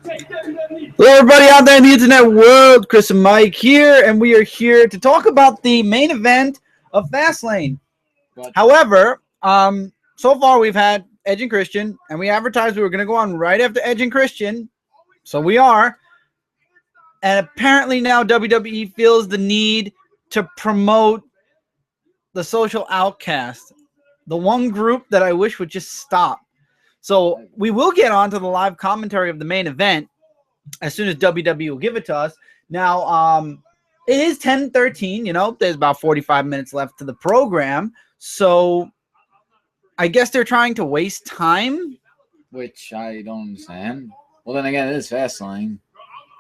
Hello, everybody out there in the internet world. Chris and Mike here, and we are here to talk about the main event of Fastlane. However, so far we've had Edge and Christian, and we advertised we were going to go on right after Edge and Christian, so we are. And apparently now WWE feels the need to promote the Social Outcast, the one group that I wish would just stop. So we will get on to the live commentary of the main event as soon as WWE will give it to us. Now, it is 10:13. You know, there's about 45 minutes left to the program. So I guess they're trying to waste time. Which I don't understand. Well, then again, it is Fastlane.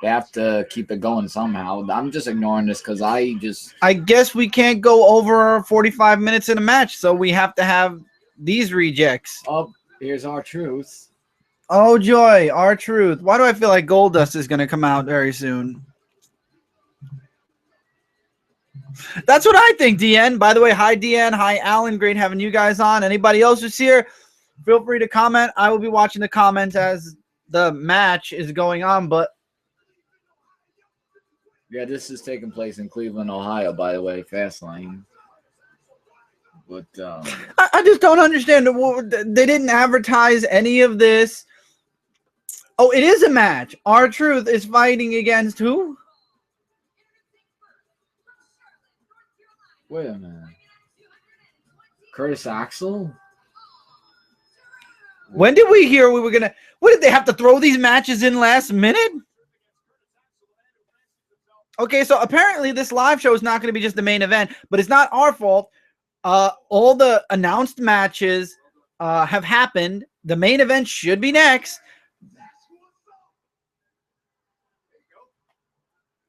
They have to keep it going somehow. I'm just ignoring this because I guess we can't go over 45 minutes in a match, so we have to have these rejects. Oh, here's R-Truth. Oh, joy, R-Truth. Why do I feel like Goldust is going to come out very soon? That's what I think, DN. By the way, hi, DN. Hi, Alan. Great having you guys on. Anybody else who's here, feel free to comment. I will be watching the comments as the match is going on, but yeah, this is taking place in Cleveland, Ohio, by the way, Fastlane. But I just don't understand. They didn't advertise any of this. Oh, it is a match. R-Truth is fighting against who? Wait a minute. Curtis Axel? When did we hear we were going to... What, did they have to throw these matches in last minute? Okay, so apparently this live show is not going to be just the main event, but it's not our fault. All the announced matches have happened. The main event should be next.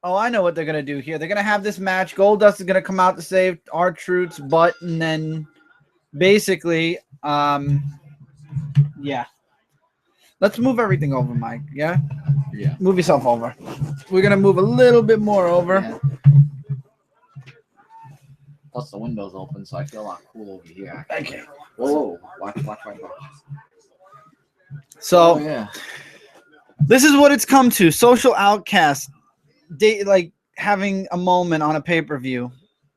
Oh, I know what they're going to do here. They're going to have this match. Goldust is going to come out to save R-Truth's butt, and then basically, yeah. Let's move everything over, Mike. Yeah? Yeah. Move yourself over. We're going to move a little bit more over. Yeah. Plus the window's open, so I feel a lot cool over here. Okay. Whoa. Watch. So, yeah. This is what it's come to. Social Outcast. Like having a moment on a pay-per-view.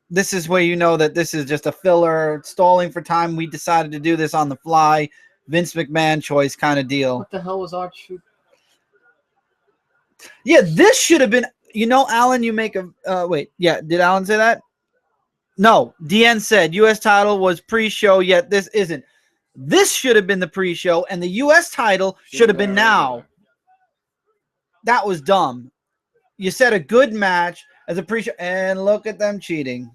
This is where you know that this is just a filler, stalling for time. We decided to do this on the fly. Vince McMahon choice kind of deal. What the hell was R-Truth? Yeah, this should have been, you know, Alan, you make a, wait, yeah, did Alan say that? No, DN said U.S. title was pre-show, yet this isn't. This should have been the pre-show, and the U.S. title should have been now. That was dumb. You said a good match as a pre-show, and look at them cheating.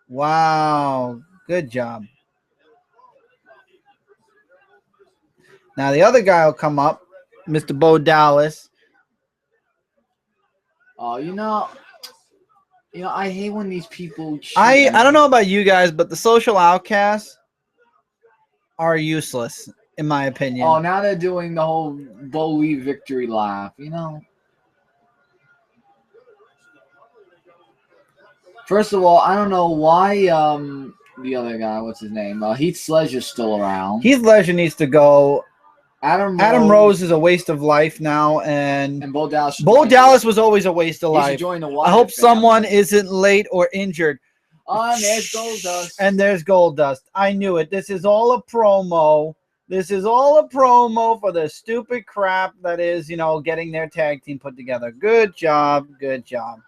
Wow, good job. Now the other guy will come up, Mr. Bo Dallas. Oh, you know, I hate when these people cheat. I don't know about you guys, but the Social Outcasts are useless, in my opinion. Oh, now they're doing the whole Bo Lee victory laugh, you know. First of all, I don't know why the other guy, what's his name? Heath Sledger's still around. Heath Ledger needs to go. Adam Rose is a waste of life now, and Bo Dallas. Bo Dallas was always a waste of life. I hope someone isn't late or injured. Oh, and there's Goldust. And there's Goldust. I knew it. This is all a promo. This is all a promo for the stupid crap that is, you know, getting their tag team put together. Good job. Good job.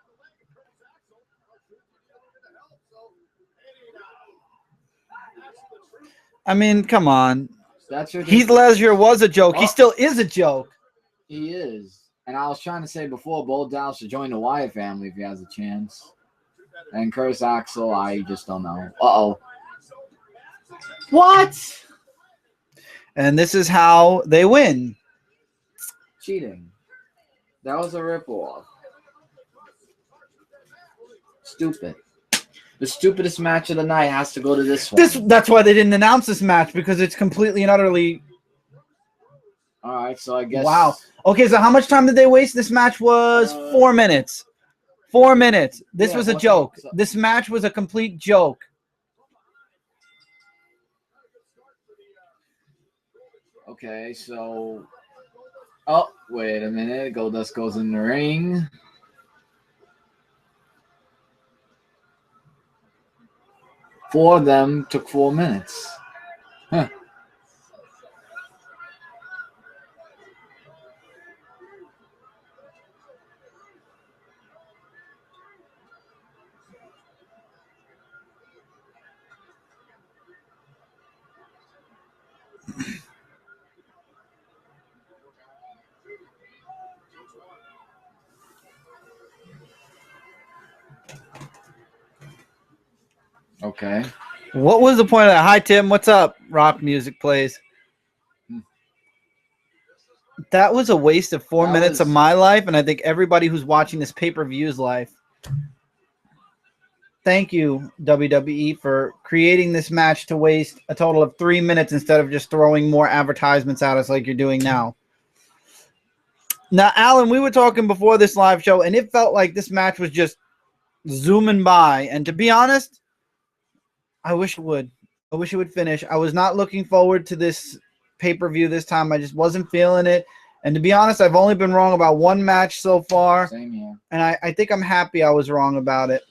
I mean, come on. Heath Ledger was a joke. He still is a joke. He is. And I was trying to say before, Bo Dallas should join the Wyatt family if he has a chance. And Curtis Axel, I just don't know. Uh-oh. What? And this is how they win. Cheating. That was a ripoff. Stupid. The stupidest match of the night has to go to this one. That's why they didn't announce this match, because it's completely and utterly... All right, so I guess... Wow. Okay, so how much time did they waste? This match was 4 minutes. 4 minutes. This was a joke. This match was a complete joke. Okay, so... Oh, Wait a minute. Goldust goes in the ring. Four of them took 4 minutes. Huh. Okay. What was the point of that? Hi, Tim. What's up? Rock music plays. That was a waste of 4 minutes of my life, and I think everybody who's watching this pay-per-view's life. Thank you, WWE, for creating this match to waste a total of 3 minutes instead of just throwing more advertisements at us like you're doing now. Now, Alan, we were talking before this live show, and it felt like this match was just zooming by. And to be honest, I wish it would. I wish it would finish. I was not looking forward to this pay-per-view this time. I just wasn't feeling it. And to be honest, I've only been wrong about one match so far. Same here. And I think I'm happy I was wrong about it.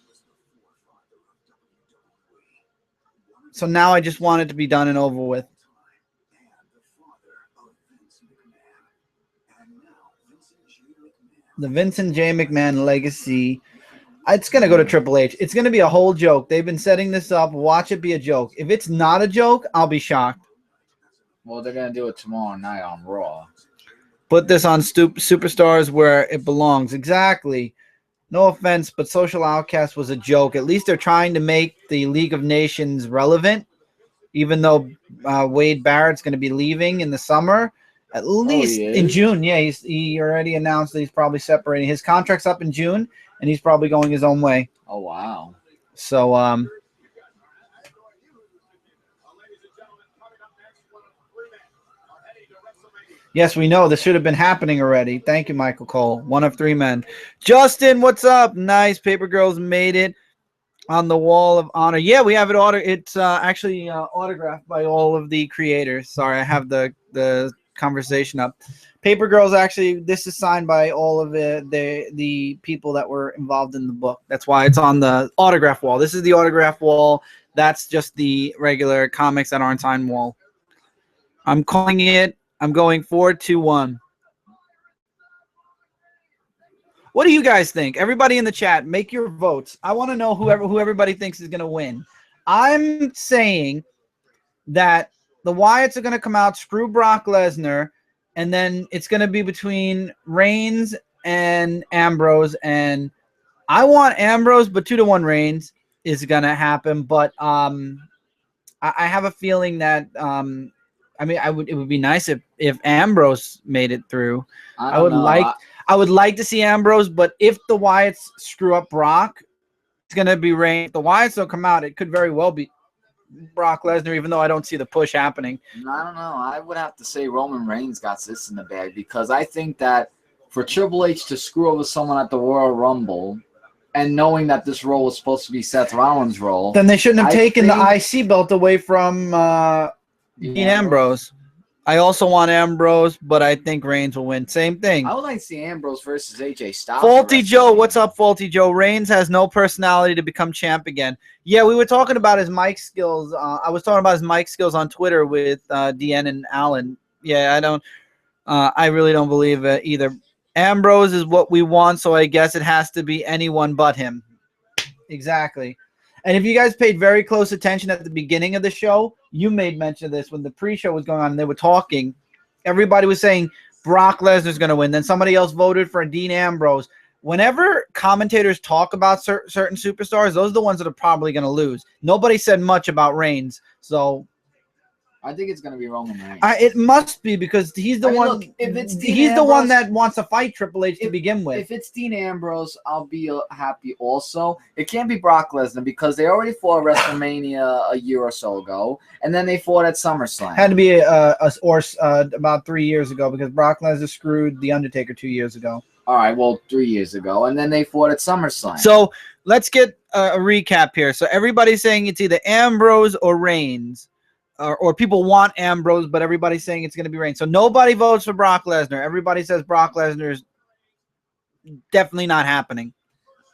So now I just want it to be done and over with. The Vincent J. McMahon legacy. It's going to go to Triple H. It's going to be a whole joke. They've been setting this up. Watch it be a joke. If it's not a joke, I'll be shocked. Well, they're going to do it tomorrow night on Raw. Put this on Superstars where it belongs. Exactly. No offense, but Social Outcast was a joke. At least they're trying to make the League of Nations relevant, even though Wade Barrett's going to be leaving in the summer. At least in June. Yeah, he already announced that he's probably separating. His contract's up in June, and he's probably going his own way. Oh, wow. So, yes, we know this should have been happening already. Thank you, Michael Cole. One of 3 men. Justin, what's up? Nice. Paper Girls made it on the Wall of Honor. Yeah, we have it. It's actually autographed by all of the creators. Sorry, I have the conversation up. Paper Girls, actually, this is signed by all of the people that were involved in the book. That's why it's on the autograph wall. This is the autograph wall. That's just the regular comics that aren't signed wall. I'm calling it. I'm going 4-2-1. What do you guys think? Everybody in the chat, make your votes. I want to know who everybody thinks is going to win. I'm saying that the Wyatts are going to come out, screw Brock Lesnar, and then it's going to be between Reigns and Ambrose. And I want Ambrose, but 2-1 Reigns is going to happen. But I have a feeling that it would be nice if Ambrose made it through. I would like to see Ambrose, but if the Wyatts screw up Brock, it's going to be Reigns. If the Wyatts don't come out, it could very well be Brock Lesnar, even though I don't see the push happening. I don't know. I would have to say Roman Reigns got this in the bag, because I think that for Triple H to screw over someone at the Royal Rumble, and knowing that this role was supposed to be Seth Rollins' role, then they shouldn't have taken the IC belt away from Dean Ambrose. I also want Ambrose, but I think Reigns will win. Same thing. I would like to see Ambrose versus AJ Styles. Faulty Joe, what's up, Faulty Joe? Reigns has no personality to become champ again. Yeah, we were talking about his mic skills. I was talking about his mic skills on Twitter with DN and Alan. Yeah, I really don't believe it either. Ambrose is what we want, so I guess it has to be anyone but him. Exactly. And if you guys paid very close attention at the beginning of the show, you made mention of this when the pre-show was going on and they were talking. Everybody was saying Brock Lesnar's going to win. Then somebody else voted for Dean Ambrose. Whenever commentators talk about certain superstars, those are the ones that are probably going to lose. Nobody said much about Reigns. So I think it's going to be Roman Reigns. It must be, because he's the one. Look, if it's the one that wants to fight Triple H to begin with. If it's Dean Ambrose, I'll be happy also. It can't be Brock Lesnar, because they already fought at WrestleMania a year or so ago, and then they fought at SummerSlam. Had to be about 3 years ago, because Brock Lesnar screwed The Undertaker 2 years ago. All right, well, 3 years ago, and then they fought at SummerSlam. So let's get a recap here. So everybody's saying it's either Ambrose or Reigns. or people want Ambrose, but everybody's saying it's going to be Reigns. So nobody votes for Brock Lesnar. Everybody says Brock Lesnar is definitely not happening.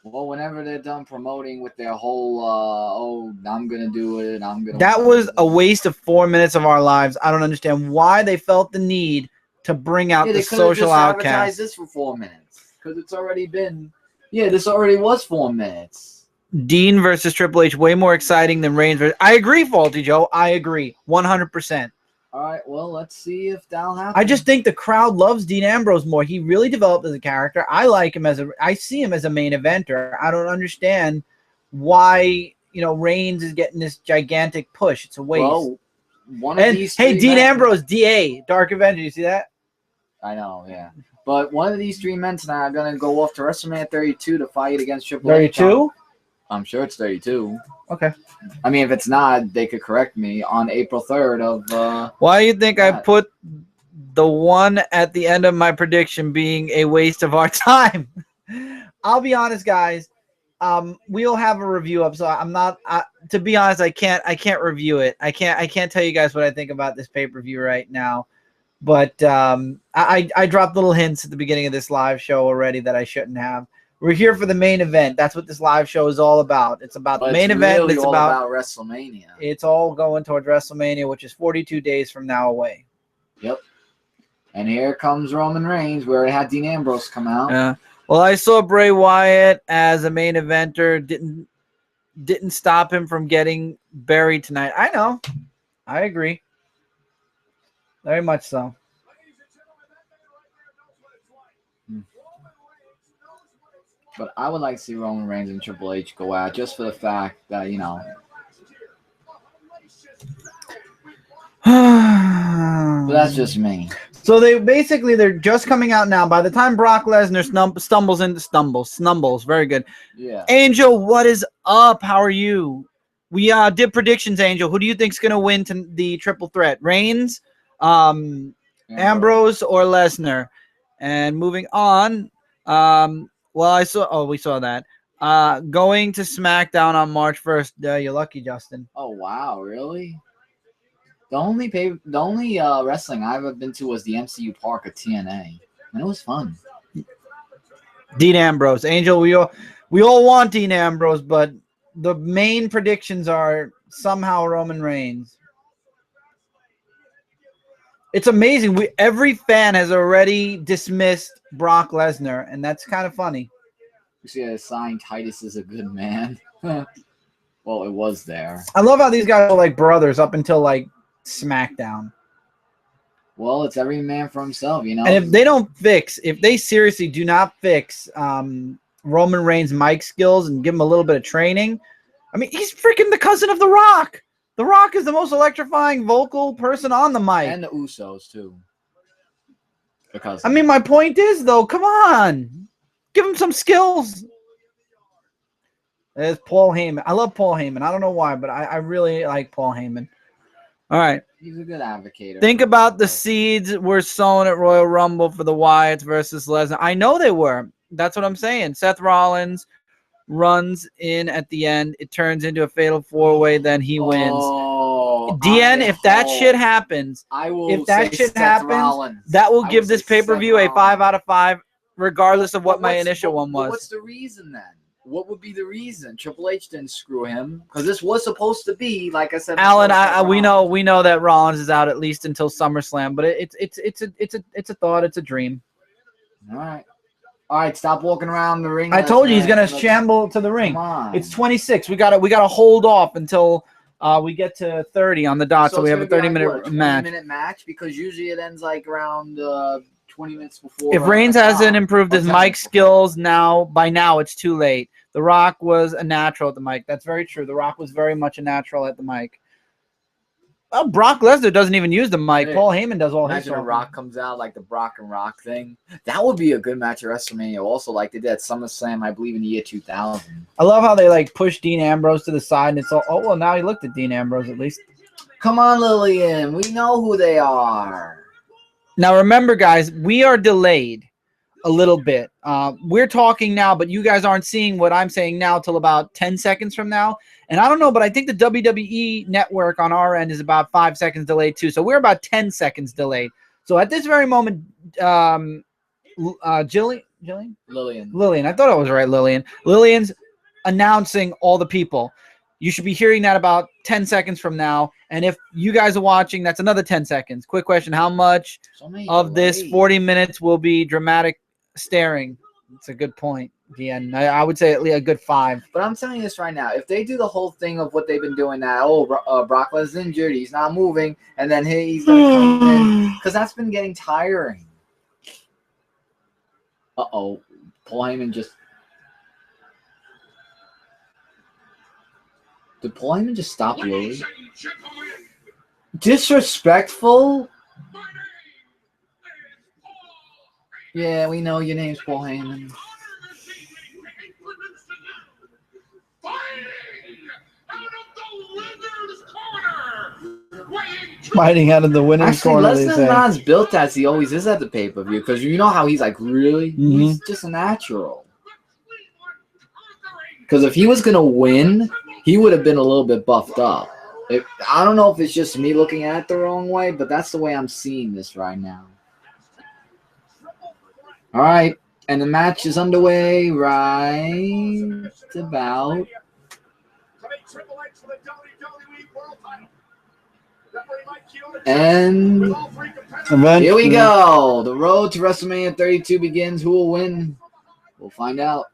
Well, whenever they're done promoting with their whole, I'm going to do it, That was a waste of 4 minutes of our lives. I don't understand why they felt the need to bring out the social outcast. Advertise this for 4 minutes because it's already been. Yeah, this already was 4 minutes. Dean versus Triple H, way more exciting than Reigns. I agree, Faulty Joe. I agree, 100%. All right, well, let's see if that'll happen. I just think the crowd loves Dean Ambrose more. He really developed as a character. I like him I see him as a main eventer. I don't understand why, Reigns is getting this gigantic push. It's a waste. Well, Dean Ambrose, DA, Dark Avenger. You see that? I know, yeah. But one of these three men tonight are going to go off to WrestleMania 32 to fight against Triple H. 32? I'm sure it's 32. Okay. I mean, if it's not, they could correct me on April 3rd of. Why do you think I put the one at the end of my prediction being a waste of our time? I'll be honest, guys. We'll have a review up, so I'm not. To be honest, I can't review it. I can't tell you guys what I think about this pay-per-view right now. But I dropped little hints at the beginning of this live show already that I shouldn't have. We're here for the main event. That's what this live show is all about. It's about the main event. Really it's all about WrestleMania. It's all going towards WrestleMania, which is 42 days from now away. Yep. And here comes Roman Reigns, where it had Dean Ambrose come out. Yeah. Well, I saw Bray Wyatt as a main eventer. Didn't stop him from getting buried tonight. I know. I agree. Very much so. But I would like to see Roman Reigns and Triple H go out just for the fact that, But that's just me. So they're just coming out now. By the time Brock Lesnar stumbles, very good. Yeah. Angel, what is up? How are you? We did predictions, Angel. Who do you think's gonna win the triple threat? Reigns, Ambrose, or Lesnar? And moving on, we saw that. Going to SmackDown on March 1st. You're lucky, Justin. Oh wow, really? The only wrestling I've ever been to was the MCU Park at TNA, and it was fun. Dean Ambrose, Angel. We all want Dean Ambrose, but the main predictions are somehow Roman Reigns. It's amazing. Every fan has already dismissed Brock Lesnar, and that's kind of funny. You see a sign, Titus is a good man. Well, it was there. I love how these guys are like brothers up until like SmackDown. Well, it's every man for himself, And if they seriously do not fix Roman Reigns' mic skills and give him a little bit of training, I mean, he's freaking the cousin of The Rock. The Rock is the most electrifying vocal person on the mic. And the Usos, too. I mean, my point is, though, come on. Give him some skills. There's Paul Heyman. I love Paul Heyman. I don't know why, but I really like Paul Heyman. All right. He's a good advocate. Think about the seeds were sown at Royal Rumble for the Wyatts versus Lesnar. I know they were. That's what I'm saying. Seth Rollins runs in at the end. It turns into a fatal four-way. Then he wins. DN, if that shit happens, that will give this pay-per-view a 5 out of 5, regardless of what my initial one was. What's the reason then? What would be the reason? Triple H didn't screw him because this was supposed to be, like I said. Alan, we know that Rollins is out at least until SummerSlam, but it's a thought, it's a dream. All right, stop walking around the ring. I told you he's gonna shamble to the ring. It's 26. We gotta hold off until we get to 30 on the dot, so we have a 30-minute match. 20-minute match because usually it ends like around 20 minutes before. If Reigns hasn't improved his mic skills by now it's too late. The Rock was a natural at the mic. That's very true. The Rock was very much a natural at the mic. Well, Brock Lesnar doesn't even use the mic. Hey, Paul Heyman does all his. Imagine a Rock comes out like the Brock and Rock thing. That would be a good match at WrestleMania. Also, like they did at SummerSlam, I believe in the year 2000. I love how they like push Dean Ambrose to the side, and it's all. Oh well, now he looked at Dean Ambrose at least. Come on, Lillian. We know who they are. Now remember, guys, we are delayed a little bit. We're talking now, but you guys aren't seeing what I'm saying now till about 10 seconds from now. And I don't know, but I think the WWE network on our end is about 5 seconds delayed too. So we're about 10 seconds delayed. So at this very moment, Lillian. I thought I was right, Lillian. Lillian's announcing all the people. You should be hearing that about 10 seconds from now. And if you guys are watching, that's another 10 seconds. Quick question. How much of this 40 minutes will be dramatic staring? It's a good point, Dean. I would say at least a good 5. But I'm telling you this right now. If they do the whole thing of what they've been doing now, Brock Lesnar's injured, he's not moving, and then he's going to come in, because that's been getting tiring. Uh-oh. Paul Heyman just... Did Paul Heyman just stop Lily? Disrespectful? Yeah, we know your name's Paul Heyman. Fighting out of the winner's corner. Lesnar's not as built as he always is at the pay-per-view, because you know how he's like, really? Mm-hmm. He's just a natural. Because if he was going to win, he would have been a little bit buffed up. I don't know if it's just me looking at it the wrong way, but that's the way I'm seeing this right now. All right, and the match is underway right about. And here we go. The road to WrestleMania 32 begins. Who will win? We'll find out.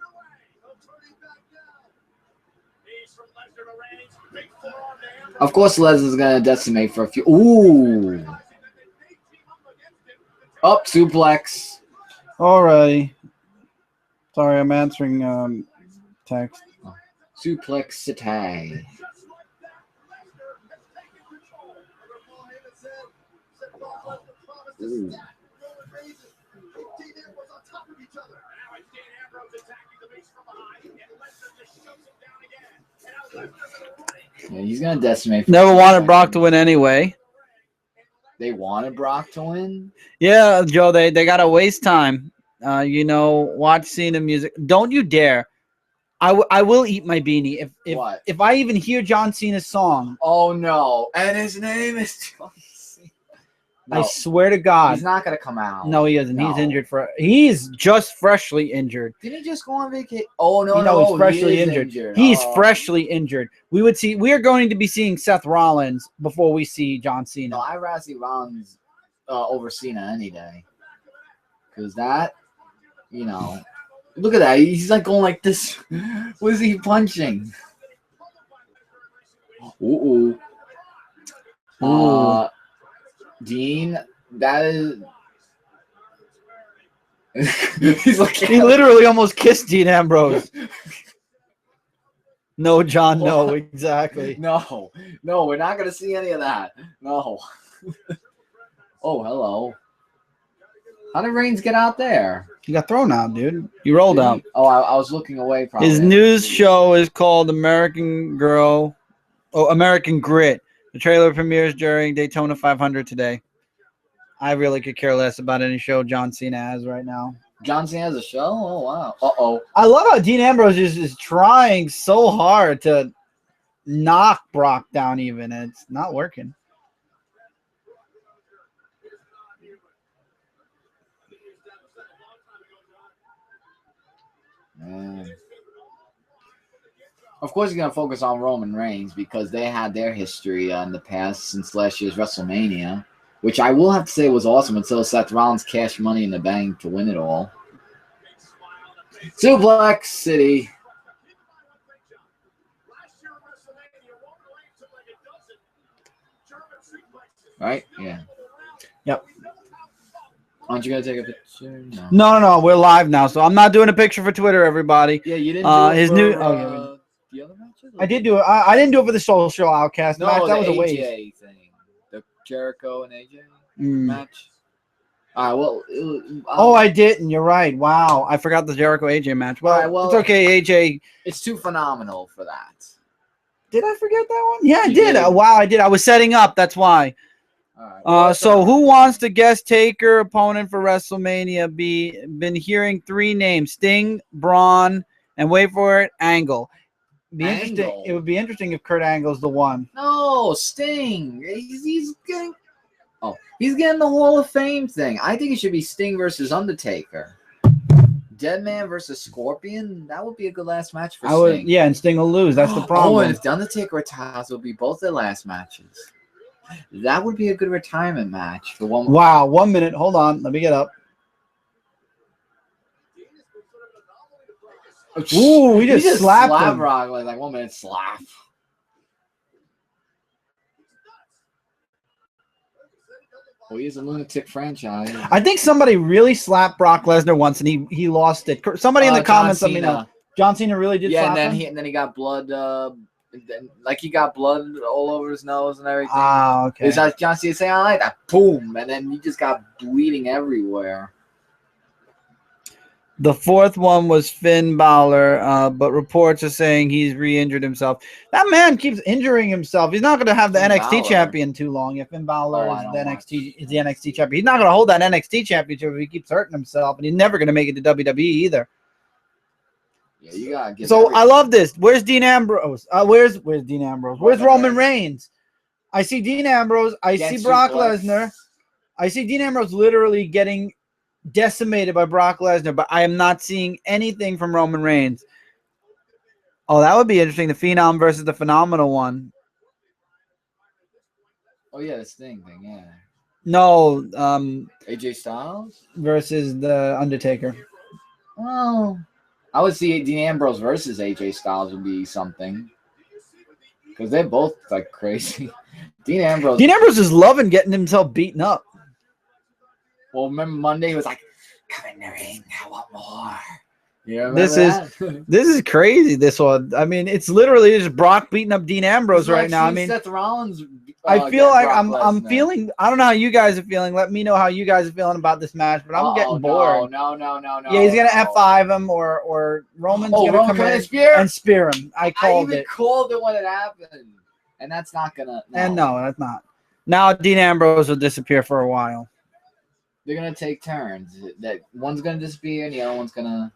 Of course, Lesnar's going to decimate for a few. Ooh. Up, suplex. Alrighty. Sorry, I'm answering text. Suplex City. Ooh. Yeah, he's gonna decimate. Never wanted Brock to win anyway. They wanted Brock to win? Yeah, Joe, they gotta waste time. Watch Cena music. Don't you dare. I will eat my beanie if I even hear John Cena's song. Oh no. And his name is John Cena. No, I swear to God. He's not gonna come out. No, he isn't. No. He's injured he's just freshly injured. Didn't he just go on vacation? Oh no, he's freshly injured. He's freshly injured. We are going to be seeing Seth Rollins before we see John Cena. No, I'd rather see Rollins over Cena any day. Because that, look at that. He's like going like this. What is he punching? Ooh. Dean, that is. He's like, he literally almost kissed Dean Ambrose. No, John, no, exactly. No, we're not gonna see any of that. No. Oh, hello. How did Reigns get out there? He got thrown out, dude. He rolled out. Oh, I was looking away from his news show is called American Grit. The trailer premieres during Daytona 500 today. I really could care less about any show John Cena has right now. John Cena has a show? Oh, wow. Uh-oh. I love how Dean Ambrose is trying so hard to knock Brock down even, and it's not working. Man. Of course, he's going to focus on Roman Reigns because they had their history in the past since last year's WrestleMania, which I will have to say was awesome until Seth Rollins cashed Money in the Bank to win it all. Suplex City. Right? Yeah. Yep. Aren't you going to take a picture? No. We're live now, so I'm not doing a picture for Twitter, everybody. Yeah, you didn't do it his for, new. the other matches? I did do it. I didn't do it for the Social Outcast match. That was a waste. AJ thing. The Jericho and AJ match. All right, I didn't. You're right. Wow, I forgot the Jericho AJ match. Well, it's okay. AJ. It's too phenomenal for that. Did I forget that one? Yeah, I did. Wow, I did. I was setting up. That's why. All right, so who wants the guest taker opponent for WrestleMania? Been hearing 3 names: Sting, Braun, and wait for it, Angle. Be interesting. Angle. It would be interesting if Kurt Angle's the one. No, Sting. He's getting. Oh, he's getting the Hall of Fame thing. I think it should be Sting versus Undertaker. Deadman versus Scorpion. That would be a good last match for Sting. Yeah, and Sting will lose. That's the problem. Oh, and if the Undertaker retires, it'll be both their last matches. That would be a good retirement match for one. Wow, 1 minute. Hold on. Let me get up. Ooh, he just slapped him. Brock like 1 minute slap. Well, he's a lunatic franchise. I think somebody really slapped Brock Lesnar once, and he lost it. Somebody in the comments let me know. John Cena really did slap him? And then he got blood. Like he got blood all over his nose and everything. Ah, okay. Is that John Cena saying, I like that? Boom. And then he just got bleeding everywhere. The fourth one was Finn Balor, but reports are saying he's re-injured himself. That man keeps injuring himself. He's not going to have the NXT champion too long if Finn Balor is the NXT champion. He's not going to hold that NXT championship if he keeps hurting himself, and he's never going to make it to WWE either. Yeah, you gotta get. So I love this. Where's Dean Ambrose? Where's Dean Ambrose? Where's Roman Reigns? I see Dean Ambrose. I see Brock Lesnar. I see Dean Ambrose literally getting decimated by Brock Lesnar, but I am not seeing anything from Roman Reigns. Oh, that would be interesting. The Phenom versus the Phenomenal one. Oh yeah, this thing, yeah. No, AJ Styles versus the Undertaker. Oh, I would see Dean Ambrose versus AJ Styles would be something. Because they're both like crazy. Dean Ambrose is loving getting himself beaten up. Well, remember Monday he was like, "Come in the ring, I want more." Yeah, this is crazy. This one, I mean, it's literally just Brock beating up Dean Ambrose right now. I mean, Seth Rollins. I feel like I'm feeling. I don't know how you guys are feeling. Let me know how you guys are feeling about this match. But I'm getting bored. No. Yeah, he's gonna F5 him, or Roman's gonna come in and spear him. I called it. Called it when it happened, and that's not gonna. No. And no, that's not. Now Dean Ambrose will disappear for a while. They're gonna take turns. That one's gonna disappear, and the other one's gonna.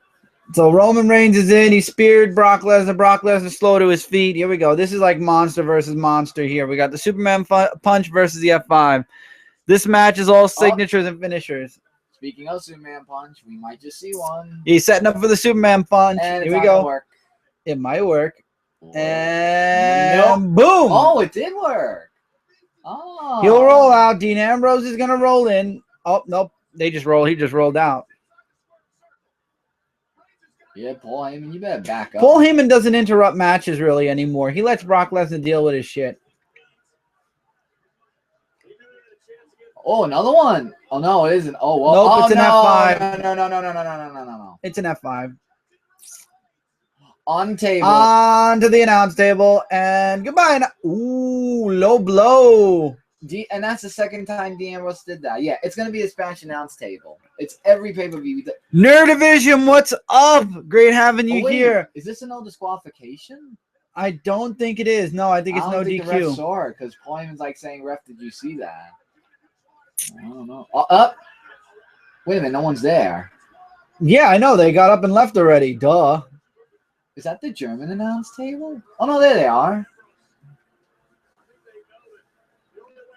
So Roman Reigns is in. He speared Brock Lesnar. Brock Lesnar slow to his feet. Here we go. This is like monster versus monster here. We got the Superman punch versus the F5. This match is all signatures and finishers. Speaking of Superman punch, we might just see one. He's setting up for the Superman punch. And here we go. Work. It might work. And boom. Oh, it did work. Oh. He'll roll out. Dean Ambrose is gonna roll in. Oh nope. They just roll. He just rolled out. Yeah, Paul Heyman, you better back up. Paul Heyman doesn't interrupt matches really anymore. He lets Brock Lesnar deal with his shit. Oh, another one. Oh, no, it isn't. Oh, well. Nope, it's an F5. No. It's an F5. On table. On to the announce table. And goodbye. Ooh, low blow. And that's the second time Dean Ambrose did that. Yeah, it's going to be a Spanish announce table. It's every pay-per-view. Nerd Division, what's up? Great having you here. Is this a no disqualification? I don't think it is. No, I think it's no DQ. The ref saw it because Paul Heyman's like saying, "Ref, did you see that?" I don't know. Up. Wait a minute, no one's there. Yeah, I know. They got up and left already. Duh. Is that the German announce table? Oh no, there they are.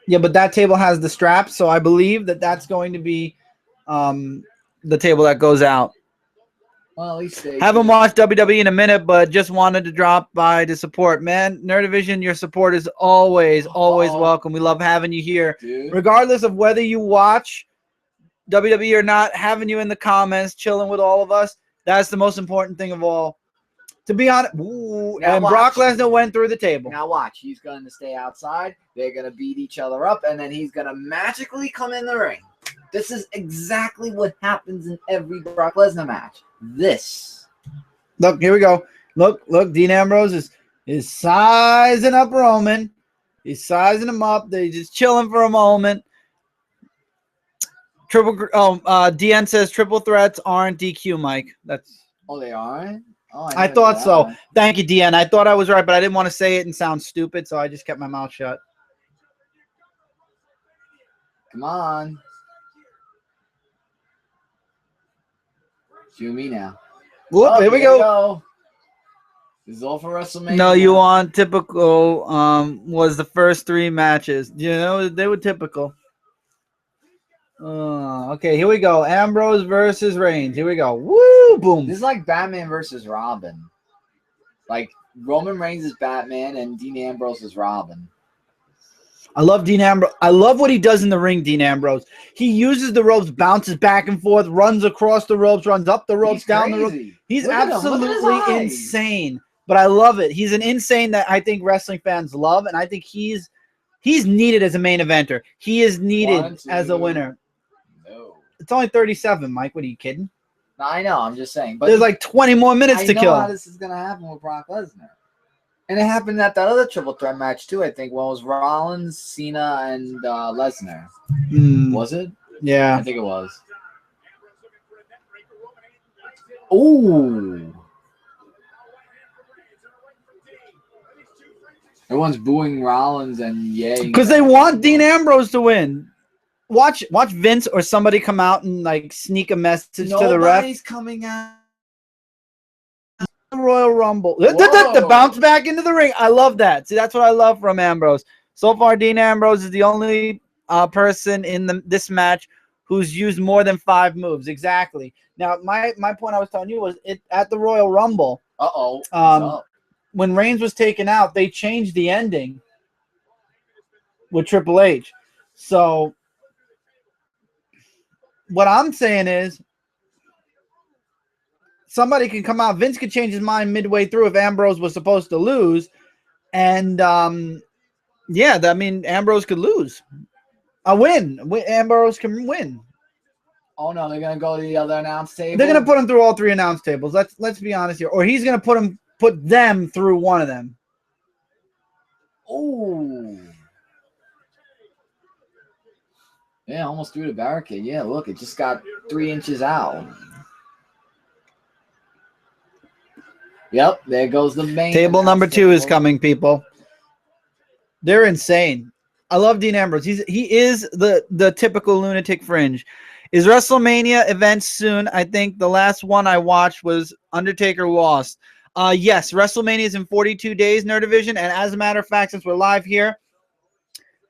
Yeah, but that table has the straps, so I believe that that's going to be the table that goes out. Well, at least haven't watched WWE in a minute, but just wanted to drop by to support. Man, Nerdivision, your support is always welcome. We love having you here. Dude. Regardless of whether you watch WWE or not, having you in the comments, chilling with all of us, that's the most important thing of all. To be honest, Brock Lesnar went through the table. Now watch. He's going to stay outside. They're going to beat each other up, and then he's going to magically come in the ring. This is exactly what happens in every Brock Lesnar match. This. Look, here we go. Look, Dean Ambrose is sizing up Roman. He's sizing him up. They're just chilling for a moment. DN says triple threats aren't DQ, Mike. Oh, they aren't? Oh, I thought so. Thank you, DN. I thought I was right, but I didn't want to say it and sound stupid, so I just kept my mouth shut. Come on. It's you and me now. Whoop, here we go. This is all for WrestleMania. No, you want typical. Was the first 3 matches? You know they were typical. Okay, here we go. Ambrose versus Reigns. Here we go. Woo! Boom. This is like Batman versus Robin. Like Roman Reigns is Batman and Dean Ambrose is Robin. I love Dean Ambrose. I love what he does in the ring, Dean Ambrose. He uses the ropes, bounces back and forth, runs across the ropes, runs up the ropes, down the ropes. He's absolutely insane. But I love it. He's an insane that I think wrestling fans love, and I think he's needed as a main eventer. He is needed as a winner. No. It's only 37, Mike. What are you kidding? No, I know. I'm just saying. But there's like 20 more minutes to kill. I know how this is going to happen with Brock Lesnar. And it happened at that other triple threat match, too, I think. Well, it was Rollins, Cena, and Lesnar. Was it? Yeah. I think it was. Ooh. Everyone's booing Rollins and yay. Because they want Dean Ambrose to win. Watch Vince or somebody come out and like sneak a message to the ref. Nobody's coming out. Royal Rumble. The bounce back into the ring. I love that. See, that's what I love from Ambrose. So far, Dean Ambrose is the only person in this match who's used more than 5 moves. Exactly. Now, my point I was telling you was at the Royal Rumble. When Reigns was taken out, they changed the ending with Triple H. So what I'm saying is somebody can come out. Vince could change his mind midway through if Ambrose was supposed to lose. And, yeah, I mean, Ambrose could lose. A win. Ambrose can win. Oh, no, they're going to go to the other announce table? They're going to put him through all 3 announce tables. Let's be honest here. Or he's going to put them through one of them. Oh. Yeah, almost through the barricade. Yeah, look, it just got 3 inches out. Yep, there goes the main. Table number 2 is coming, people. They're insane. I love Dean Ambrose. He is the typical lunatic fringe. Is WrestleMania events soon? I think the last one I watched was Undertaker lost. Yes, WrestleMania is in 42 days, Nerd Division. And as a matter of fact, since we're live here,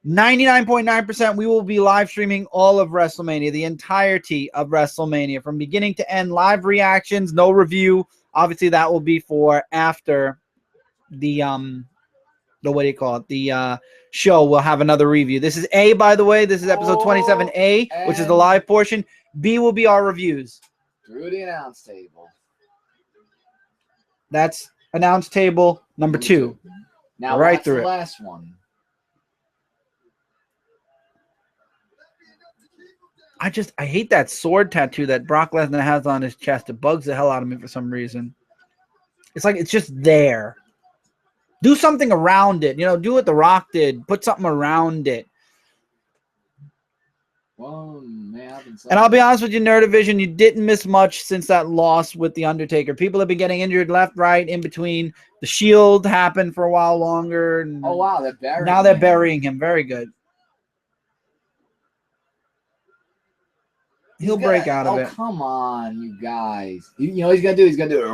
99.9% we will be live streaming all of WrestleMania, the entirety of WrestleMania, from beginning to end. Live reactions, no review. Obviously, that will be for after the what do you call it? The show. We'll have another review. This is A, by the way. This is episode 27A, which is the live portion. B will be our reviews. Through the announce table. That's announce table number 2. Now, right what's through the last one? I hate that sword tattoo that Brock Lesnar has on his chest. It bugs the hell out of me for some reason. It's like it's just there. Do something around it. You know, do what The Rock did. Put something around it. Well, man, and I'll be honest with you, Nerd Division, you didn't miss much since that loss with The Undertaker. People have been getting injured left, right, in between. The Shield happened for a while longer. And oh, wow. Now they're burying him. Very good. He'll break out of it. Oh, come on, you guys. You know what he's going to do? He's going to do it.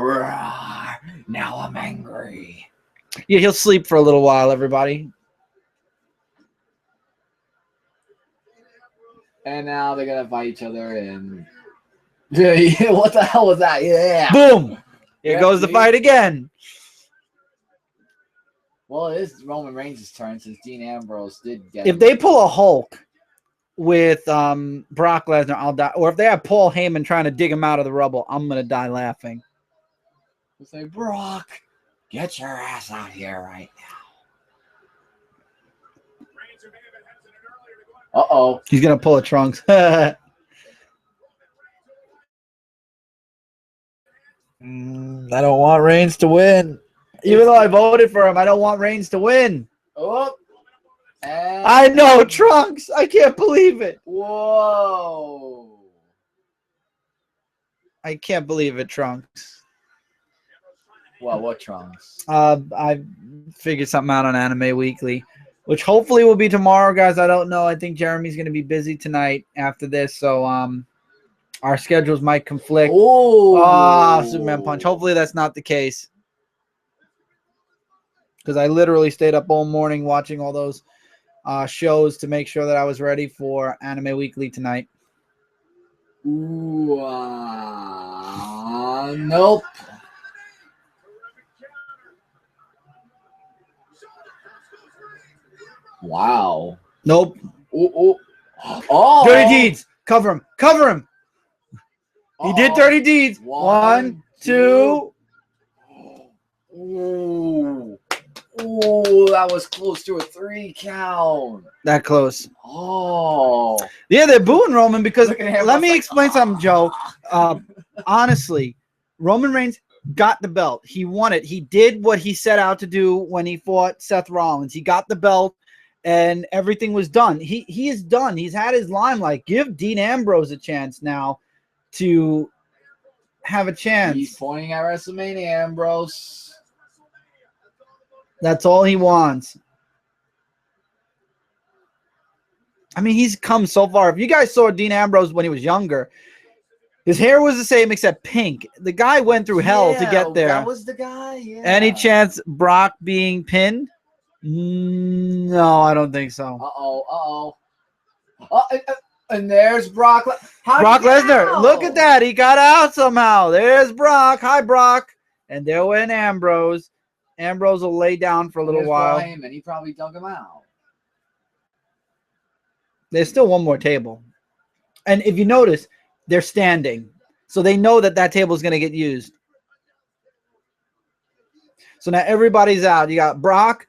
Now I'm angry. Yeah, he'll sleep for a little while, everybody. And now they're going to fight each other. And what the hell was that? Yeah. Boom. Here goes the fight again. Well, it is Roman Reigns' turn since Dean Ambrose did get If they pull a Hulk with Brock Lesnar, I'll die. Or if they have Paul Heyman trying to dig him out of the rubble, I'm going to die laughing. We'll say, Brock, get your ass out here right now. Uh-oh. He's going to pull a Trunks. I don't want Reigns to win. Even though I voted for him, I don't want Reigns to win. Oh. And I know, Trunks. I can't believe it. Whoa. I can't believe it, Trunks. Well, what Trunks? I figured something out on Anime Weekly, which hopefully will be tomorrow, guys. I don't know. I think Jeremy's going to be busy tonight after this, so our schedules might conflict. Oh, Superman Punch. Hopefully that's not the case. because I literally stayed up all morning watching all those shows to make sure that I was ready for Anime Weekly tonight. Ooh, nope. Wow. Nope. Ooh. Oh. Dirty deeds. Cover him. Cover him. He did dirty deeds. One, two. Ooh. Ooh, that was close to a 3 count. That close. Oh. Yeah, they're booing Roman because let me like, explain something, Joe. Honestly, Roman Reigns got the belt. He won it. He did what he set out to do when he fought Seth Rollins. He got the belt and everything was done. He is done. He's had his limelight. Give Dean Ambrose a chance now to have a chance. He's pointing at WrestleMania, Ambrose. That's all he wants. I mean, he's come so far. If you guys saw Dean Ambrose when he was younger, his hair was the same except pink. The guy went through hell to get there. That was the guy. Yeah. Any chance Brock being pinned? No, I don't think so. And there's Brock. Brock Lesnar. Look at that. He got out somehow. There's Brock. Hi, Brock. And there went Ambrose. Ambrose will lay down for a little while. And he probably dug him out. There's still one more table. And if you notice, they're standing. So they know that that table is going to get used. So now everybody's out. You got Brock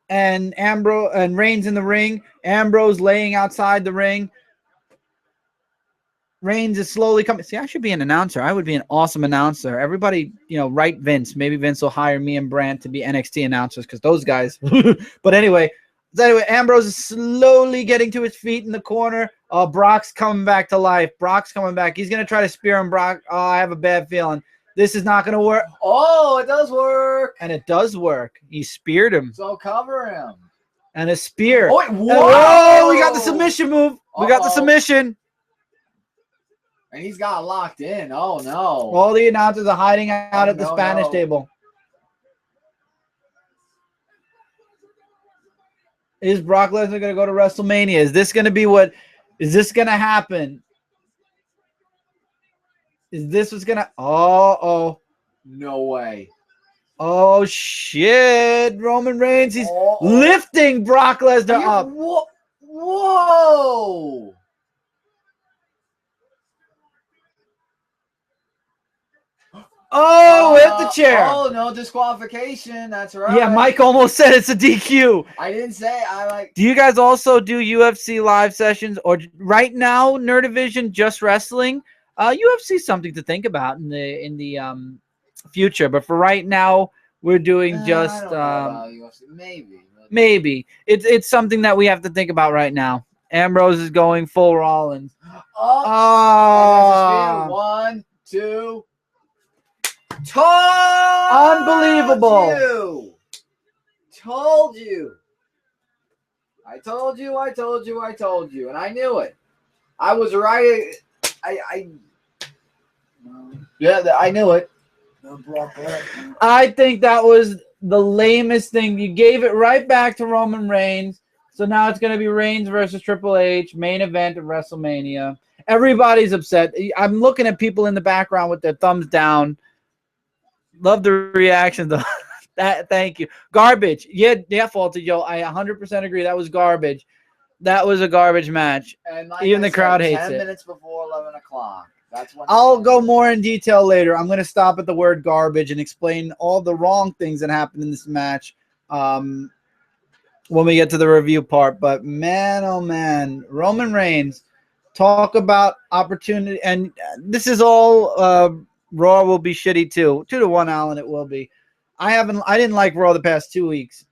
and Ambrose and Reigns in the ring. Ambrose laying outside the ring. Reigns is slowly coming. See, I should be an announcer. I would be an awesome announcer. Everybody, write Vince. Maybe Vince will hire me and Brandt to be NXT announcers because those guys. But anyway, Ambrose is slowly getting to his feet in the corner. Brock's coming back to life. Brock's coming back. He's going to try to spear him, Brock. Oh, I have a bad feeling. This is not going to work. Oh, it does work. And it does work. He speared him. So cover him. And a spear. Oh, whoa! We got the submission move. We got the submission. And he's got locked in. Oh, no. All the announcers are hiding out at the Spanish table. Is Brock Lesnar going to go to WrestleMania? Is this going to be what? Is this going to happen? Is this what's going to? Oh. No way. Oh, shit. Roman Reigns, he's lifting Brock Lesnar up. Whoa. Oh, hit the chair. Oh, no disqualification. That's right. Yeah, Mike almost said it's a DQ. I didn't say. Do you guys also do UFC live sessions? Or right now, Nerdivision, just wrestling? UFC is something to think about in the future. But for right now, we're doing just... I don't know about UFC. Maybe. It's something that we have to think about right now. Ambrose is going full Rollins. Oh. 1, 2... Unbelievable. Told you. I told you. And I knew it. I was right. I knew it. I think that was the lamest thing. You gave it right back to Roman Reigns. So now it's going to be Reigns versus Triple H, main event of WrestleMania. Everybody's upset. I'm looking at people in the background with their thumbs down. Love the reaction though. Thank you. Garbage. Yeah, Faulty Joe. I 100% agree. That was garbage. That was a garbage match. And like even the crowd hates 10 it. 10 minutes before 11 o'clock. That's when I'll go more in detail later. I'm going to stop at the word garbage and explain all the wrong things that happened in this match when we get to the review part. But man, oh man, Roman Reigns, talk about opportunity. And this is all Raw will be shitty too. 2-1, Alan, it will be. I didn't like Raw the past 2 weeks.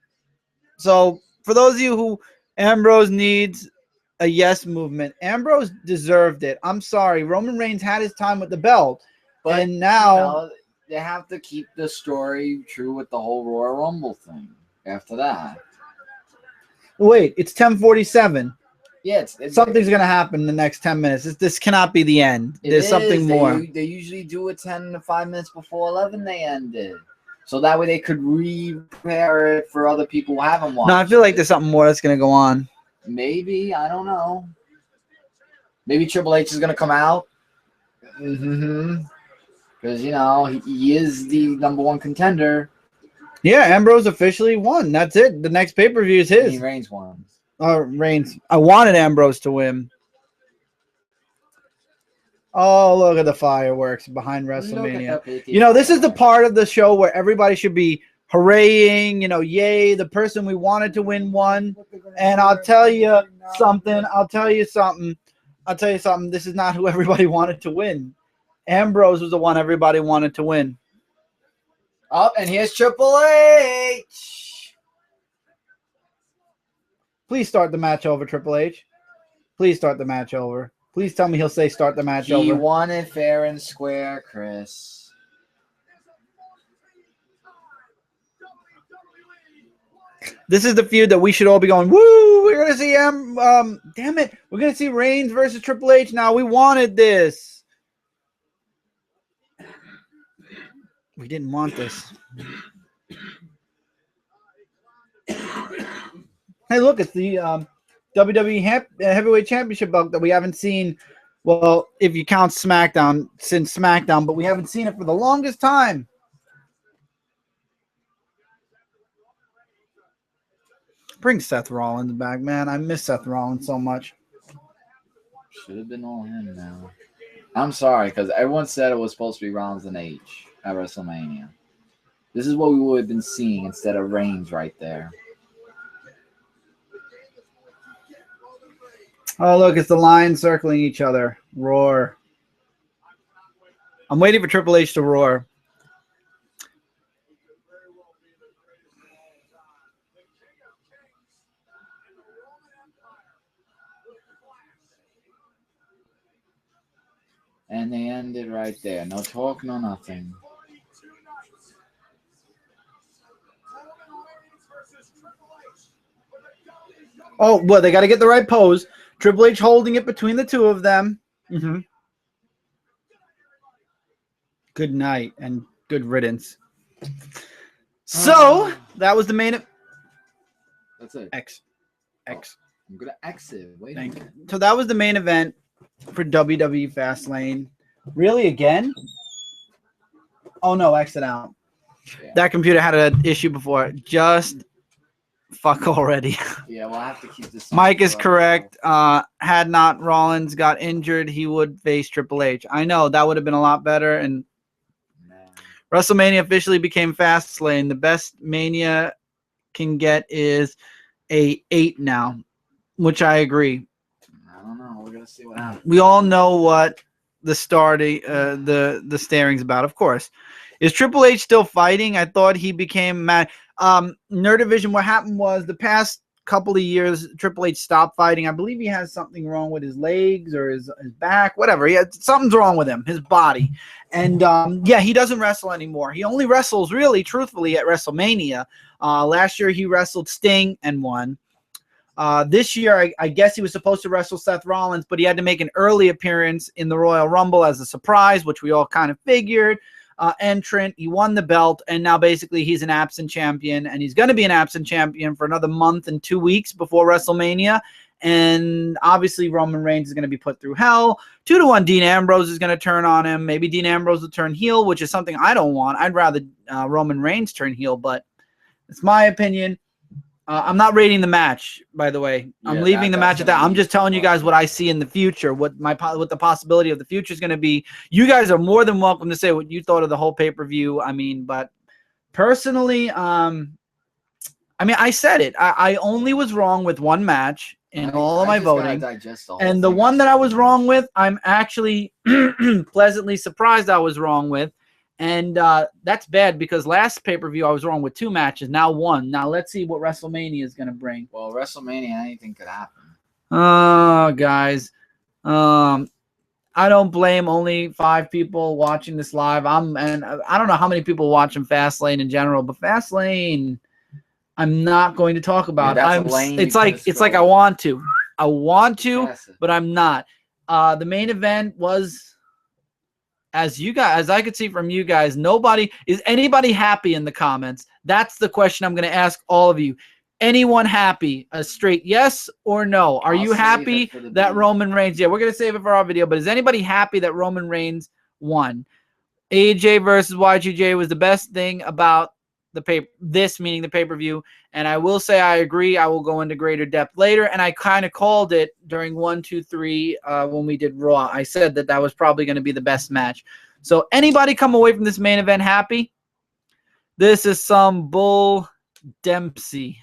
So for those of you who Ambrose needs a yes movement, Ambrose deserved it. I'm sorry. Roman Reigns had his time with the belt. But and now they have to keep the story true with the whole Royal Rumble thing after that. Wait, it's 10:47. Yeah, something's going to happen in the next 10 minutes. This cannot be the end. There's something more. They usually do it 10 to 5 minutes before 11 they ended. so that way they could repair it for other people who haven't watched. No, I feel like it. there's something more that's gonna go on. Maybe, I don't know. Maybe Triple H is gonna come out. Because you know he is the #1 contender. Yeah, Ambrose officially won. That's it. The next pay-per-view is his. Reigns won. Reigns. I wanted Ambrose to win. Oh, look at the fireworks behind WrestleMania. You know, this is the part of the show where everybody should be hooraying, you know, yay, the person we wanted to win won. And I'll tell you something. This is not who everybody wanted to win. Ambrose was the one everybody wanted to win. Oh, and here's Triple H. Please start the match over, Triple H. Please start the match over. Please tell me he'll say start the match over. He won it fair and square, Chris. This is the feud that we should all be going, woo, we're going to see damn it. We're going to see Reigns versus Triple H now. We wanted this. We didn't want this. Hey, look, it's the WWE Heavyweight Championship belt that we haven't seen. Well, if you count SmackDown, since SmackDown, but we haven't seen it for the longest time. Bring Seth Rollins back, man. I miss Seth Rollins so much. Should have been all him now. I'm sorry, because everyone said it was supposed to be Rollins and H at WrestleMania. This is what we would have been seeing instead of Reigns right there. Oh, look, it's the Lions circling each other. Roar. I'm waiting for Triple H to roar. And they ended right there. No talk, no nothing. Oh, well, they got to get the right pose. Triple H holding it between the two of them. Good night and good riddance. So, that was the main... That's it. X. I'm going to exit. Wait a minute. So, that was the main event for WWE Fastlane. Really, again? Oh, no, exit out. Yeah. That computer had an issue before. Just fuck already. Yeah, we'll have to keep this. Mike is correct. Had not Rollins got injured, he would face Triple H. I know, that would have been a lot better. And WrestleMania officially became Fastlane. The best Mania can get is a 8 now, which I agree. I don't know. We're gonna see what happens. We all know what the staring's about, of course. Is Triple H still fighting? I thought he became mad. Nerdivision, what happened was the past couple of years, Triple H stopped fighting. I believe he has something wrong with his legs or his back, whatever. Something's wrong with him, his body. And, yeah, he doesn't wrestle anymore. He only wrestles, really, truthfully, at WrestleMania. Last year, he wrestled Sting and won. This year, I guess he was supposed to wrestle Seth Rollins, but he had to make an early appearance in the Royal Rumble as a surprise, which we all kind of figured. Entrant, he won the belt, and now basically he's an absent champion, and he's going to be an absent champion for another month and 2 weeks before WrestleMania. And obviously Roman Reigns is going to be put through hell. 2-1 Dean Ambrose is going to turn on him. Maybe Dean Ambrose will turn heel, which is something I don't want. I'd rather Roman Reigns turn heel, but it's my opinion. I'm not rating the match, by the way. I'm leaving the match at that. I'm just telling you guys what I see in the future, what the possibility of the future is going to be. You guys are more than welcome to say what you thought of the whole pay-per-view. I mean, but personally, I mean, I said it. I only was wrong with one match in all of my voting. And the one that I was wrong with, I'm actually pleasantly surprised I was wrong with. And that's bad because last pay-per-view I was wrong with 2 matches, now 1. Now let's see what WrestleMania is going to bring. Well, WrestleMania, anything could happen. Oh, guys. I don't blame only 5 people watching this live. And I don't know how many people watching Fastlane in general, but Fastlane, I'm not going to talk about. It's like I want to. I want to, but I'm not. The main event was as I could see from you guys, is anybody happy in the comments? That's the question I'm going to ask all of you. Anyone happy? A straight yes or no? Are you happy that Roman Reigns? Yeah, we're going to save it for our video, but is anybody happy that Roman Reigns won? AJ versus Y2J was the best thing about meaning the pay-per-view. And I will say I agree. I will go into greater depth later. And I kind of called it during 1, 2, 3 when we did Raw. I said that was probably going to be the best match. So anybody come away from this main event happy? This is some bull Dempsey.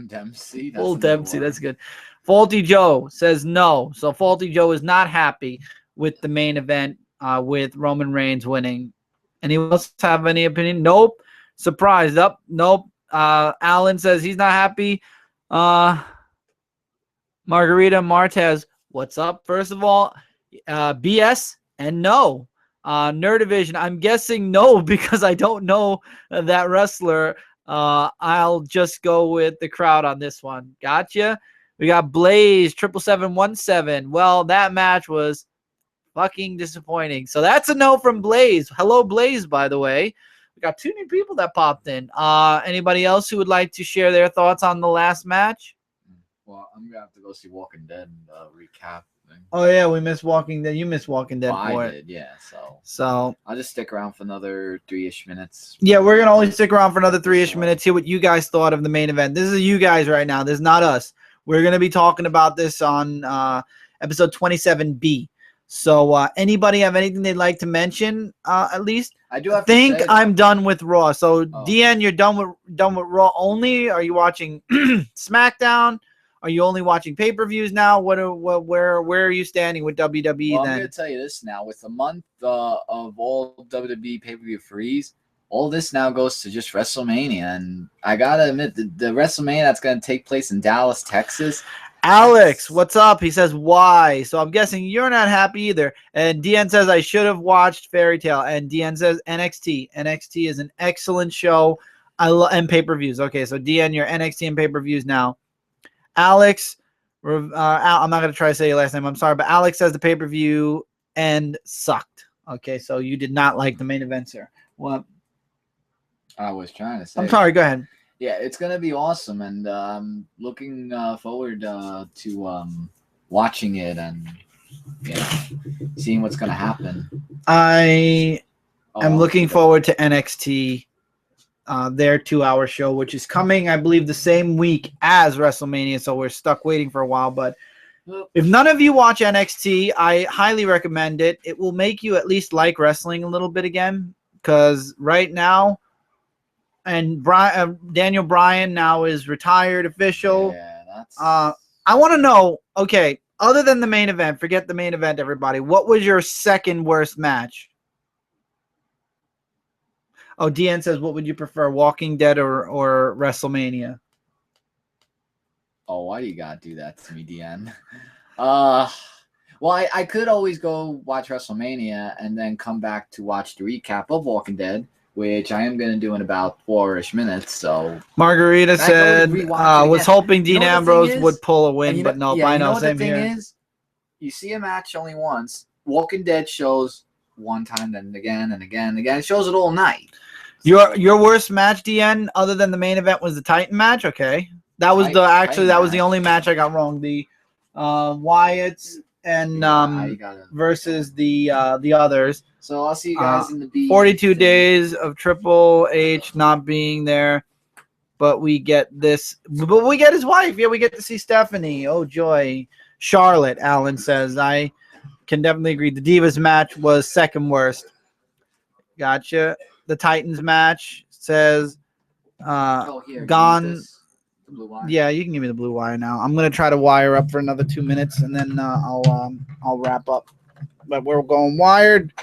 Dempsey? Bull Dempsey. That's good. Faulty Joe says no. So Faulty Joe is not happy with the main event with Roman Reigns winning. Anyone else have any opinion? Nope. Surprised up. Nope. Alan says he's not happy. Margarita Martez, what's up? First of all, BS and no. Nerdivision, I'm guessing no because I don't know that wrestler. I'll just go with the crowd on this one. Gotcha. We got Blaze 77717. Well, that match was fucking disappointing. So that's a no from Blaze. Hello, Blaze, by the way. We got 2 new people that popped in. Anybody else who would like to share their thoughts on the last match? Well, I'm gonna have to go see Walking Dead and recap. Oh yeah, we missed Walking Dead. You missed Walking Dead. Well, I did, yeah. So I'll just stick around for another 3-ish minutes. Yeah, we're gonna only stick around for another 3-ish minutes. Hear what you guys thought of the main event. This is you guys right now. This is not us. We're gonna be talking about this on episode 27B. So anybody have anything they'd like to mention? At least I do have. I'm done with Raw. So DN, you're done with Raw only. Are you watching SmackDown? Are you only watching pay-per-views now? Where are you standing with WWE well, then? I'm going to tell you this now. With a month of all WWE pay-per-view freeze, all this now goes to just WrestleMania. And I got to admit, the WrestleMania that's going to take place in Dallas, Texas. Alex, what's up? He says, why? So I'm guessing you're not happy either. And DN says, I should have watched Fairy Tale. And DN says, NXT. NXT is an excellent show. And pay-per-views. Okay, so DN, you're NXT and pay-per-views now. Alex, I'm not going to try to say your last name. I'm sorry, but Alex says the pay-per-view and sucked. Okay, so you did not like the main event, sir. Well, I was trying to say. I'm sorry, go ahead. Yeah, it's going to be awesome, and looking forward to watching it and seeing what's going to happen. I am looking forward to NXT. Their 2-hour show, which is coming, I believe, the same week as WrestleMania, so we're stuck waiting for a while. But if none of you watch NXT, I highly recommend it. It will make you at least like wrestling a little bit again, because right now, and Daniel Bryan now is retired official. Yeah, that's. I want to know, okay, other than the main event, forget the main event, everybody. What was your second worst match? Oh, DN says, what would you prefer, Walking Dead or WrestleMania? Oh, why do you gotta do that to me, DN? Well, I could always go watch WrestleMania and then come back to watch the recap of Walking Dead, which I am gonna do in about 4-ish minutes. So Margarita said, was hoping Dean Ambrose would pull a win, but no, I know. Same here. The thing is, you see a match only once. Walking Dead shows one time, then again and again and again. It shows it all night. Your worst match, DN, other than the main event, was the Titan match. Okay, that was the only match I got wrong. The Wyatt's and versus the others. So I'll see you guys in the B. 42 days of Triple H not being there, but we get this. But we get his wife. Yeah, we get to see Stephanie. Oh joy, Charlotte. Alan says I can definitely agree. The Divas match was second worst. Gotcha. The Titans match says gone. Yeah, you can give me the blue wire now. I'm gonna try to wire up for another 2 minutes, and then I'll wrap up. But we're going wired.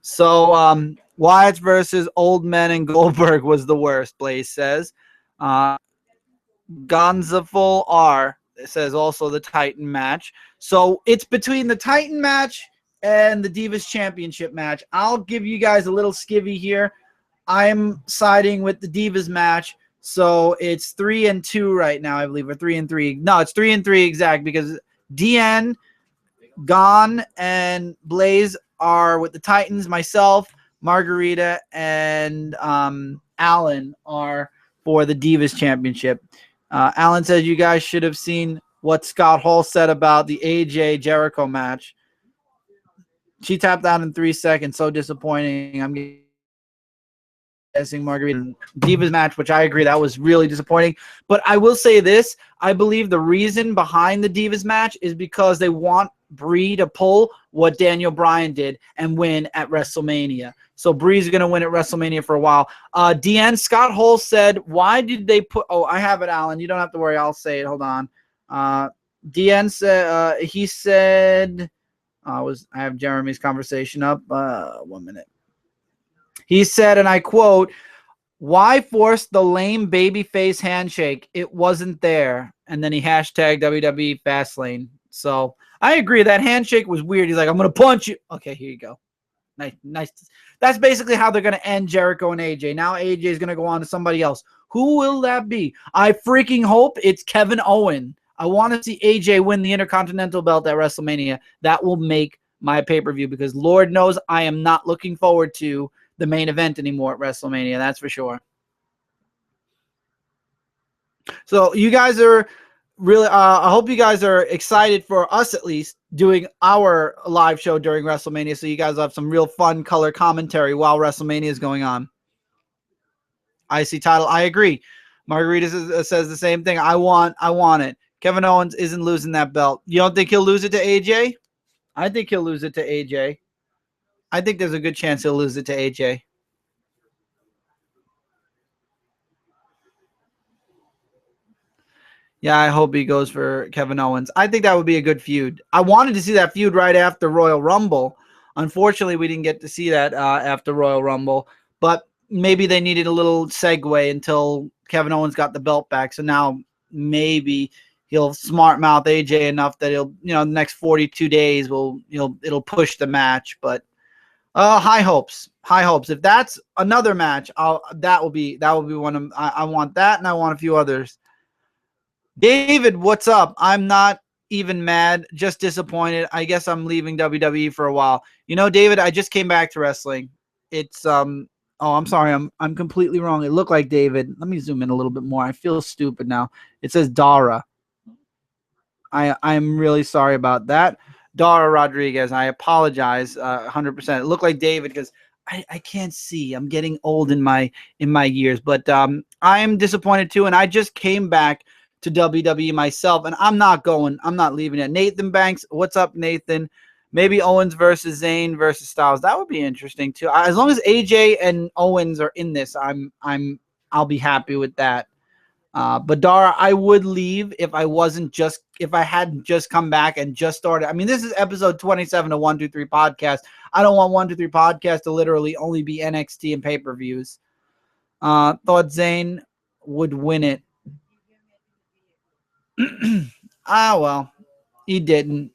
So Wyatt's versus Old Men and Goldberg was the worst. Blaze says. Gonzaful R says also the Titan match. So it's between the Titan match and the Divas Championship match. I'll give you guys a little skivvy here. I'm siding with the Divas match. So it's 3-2 right now, I believe, or 3-3. No, it's 3-3 exact because DN, Gon, and Blaze are with the Titans. Myself, Margarita, and Alan are for the Divas Championship. Alan says you guys should have seen what Scott Hall said about the AJ Jericho match. She tapped out in 3 seconds. So disappointing. I'm guessing Margarita Divas match, which I agree that was really disappointing. But I will say this: I believe the reason behind the Divas match is because they want Bree to pull what Daniel Bryan did and win at WrestleMania. So Bree's going to win at WrestleMania for a while. DN Scott Hall said, "Why did they put?" Oh, I have it, Alan. You don't have to worry. I'll say it. Hold on. DN said he said. I have Jeremy's conversation up. 1 minute. He said, and I quote, "Why force the lame babyface handshake? It wasn't there." And then he hashtagged WWE Fastlane. So I agree. That handshake was weird. He's like, "I'm going to punch you." Okay, here you go. Nice. That's basically how they're going to end Jericho and AJ. Now AJ is going to go on to somebody else. Who will that be? I freaking hope it's Kevin Owens. I want to see AJ win the Intercontinental belt at WrestleMania. That will make my pay-per-view because Lord knows I am not looking forward to the main event anymore at WrestleMania. That's for sure. So you guys are really, I hope you guys are excited for us at least doing our live show during WrestleMania. So you guys have some real fun color commentary while WrestleMania is going on. IC title. I agree. Margarita says the same thing. I want it. Kevin Owens isn't losing that belt. You don't think he'll lose it to AJ? I think he'll lose it to AJ. I think there's a good chance he'll lose it to AJ. Yeah, I hope he goes for Kevin Owens. I think that would be a good feud. I wanted to see that feud right after Royal Rumble. Unfortunately, we didn't get to see that after Royal Rumble. But maybe they needed a little segue until Kevin Owens got the belt back. So now maybe he'll smart mouth AJ enough that he'll, the next 42 days it'll push the match. But high hopes. If that's another match, that will be one of I want that, and I want a few others. David, what's up? I'm not even mad, just disappointed. I guess I'm leaving WWE for a while. David, I just came back to wrestling. It's I'm sorry, I'm completely wrong. It looked like David. Let me zoom in a little bit more. I feel stupid now. It says Dara. I'm really sorry about that. Dara Rodriguez. I apologize 100%. It looked like David because I can't see. I'm getting old in my years. But I am disappointed too, and I just came back to WWE myself, and I'm not leaving it. Nathan Banks, what's up, Nathan? Maybe Owens versus Zayn versus Styles. That would be interesting too. As long as AJ and Owens are in this, I'll be happy with that. But Dara, I would leave if I hadn't just come back and just started. I mean, this is episode 27 of 123 Podcast. I don't want 123 Podcast to literally only be NXT and pay-per-views. Thought Zayn would win it. Well, he didn't.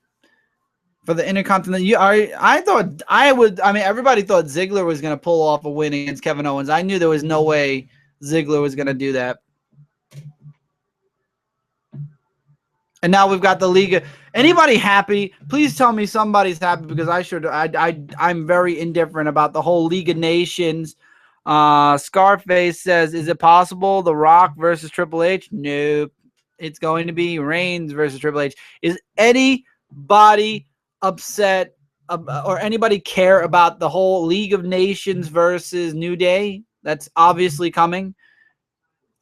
For the Intercontinental, I thought I would. I mean, everybody thought Ziggler was going to pull off a win against Kevin Owens. I knew there was no way Ziggler was going to do that. And now we've got the League. Anybody happy? Please tell me somebody's happy because I'm very indifferent about the whole League of Nations. Scarface says, "Is it possible The Rock versus Triple H?" Nope. It's going to be Reigns versus Triple H. Is anybody upset or anybody care about the whole League of Nations versus New Day? That's obviously coming.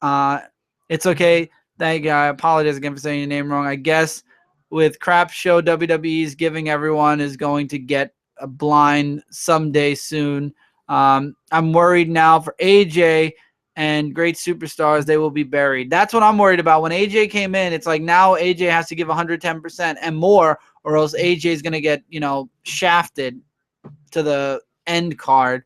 It's okay. Thank you. I apologize again for saying your name wrong. I guess with crap show WWE's giving, everyone is going to get a blind someday soon. I'm worried now for AJ and great superstars. They will be buried. That's what I'm worried about. When AJ came in, it's like now AJ has to give 110% and more, or else AJ is going to get, shafted to the end card.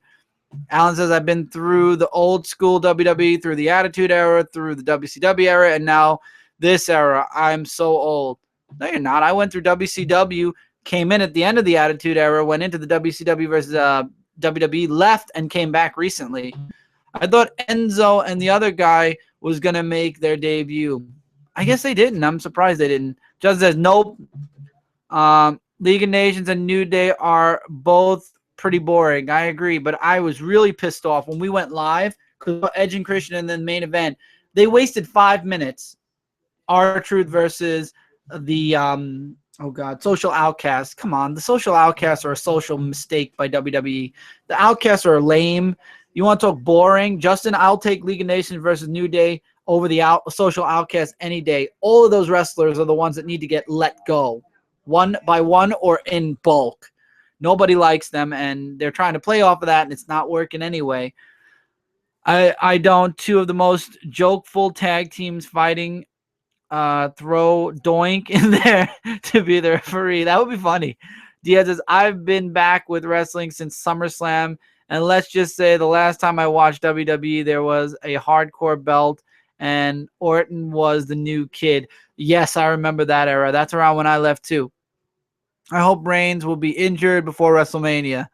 Alan says, "I've been through the old school WWE, through the Attitude Era, through the WCW era, and now this era. I'm so old." No, you're not. I went through WCW, came in at the end of the Attitude Era, went into the WCW versus WWE, left, and came back recently. I thought Enzo and the other guy was going to make their debut. I guess they didn't. I'm surprised they didn't. Just says, "Nope." League of Nations and New Day are both pretty boring. I agree, but I was really pissed off when we went live because Edge and Christian and then main event. They wasted 5 minutes. R-Truth versus the Social Outcasts. Come on, the Social Outcasts are a social mistake by WWE. The Outcasts are lame. You want to talk boring? Justin, I'll take League of Nations versus New Day over the Social Outcasts any day. All of those wrestlers are the ones that need to get let go, one by one or in bulk. Nobody likes them, and they're trying to play off of that, and it's not working anyway. I don't. Two of the most jokeful tag teams fighting. Throw Doink in there to be the referee. That would be funny. Diaz says, I've been back with wrestling since SummerSlam, and let's just say the last time I watched WWE, there was a hardcore belt, and Orton was the new kid. Yes, I remember that era. That's around when I left too. I hope Reigns will be injured before WrestleMania.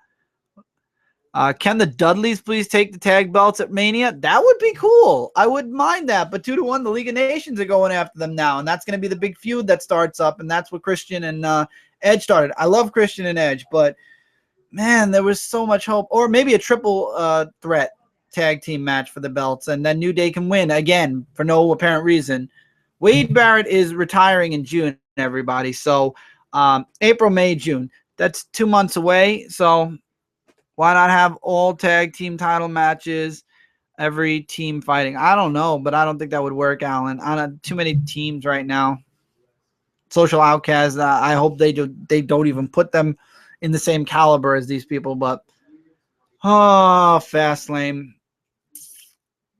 Can the Dudleys please take the tag belts at Mania? That would be cool. I wouldn't mind that. But 2-1, the League of Nations are going after them now, and that's going to be the big feud that starts up, and that's what Christian and Edge started. I love Christian and Edge, but man, there was so much hope. Or maybe a triple threat tag team match for the belts, and then New Day can win again for no apparent reason. Wade Barrett is retiring in June, everybody. So April, May, June. That's 2 months away. So why not have all tag team title matches, every team fighting? I don't know, but I don't think that would work, Alan. I don't too many teams right now. Social Outcasts, I hope they don't even put them in the same caliber as these people. But Fastlane.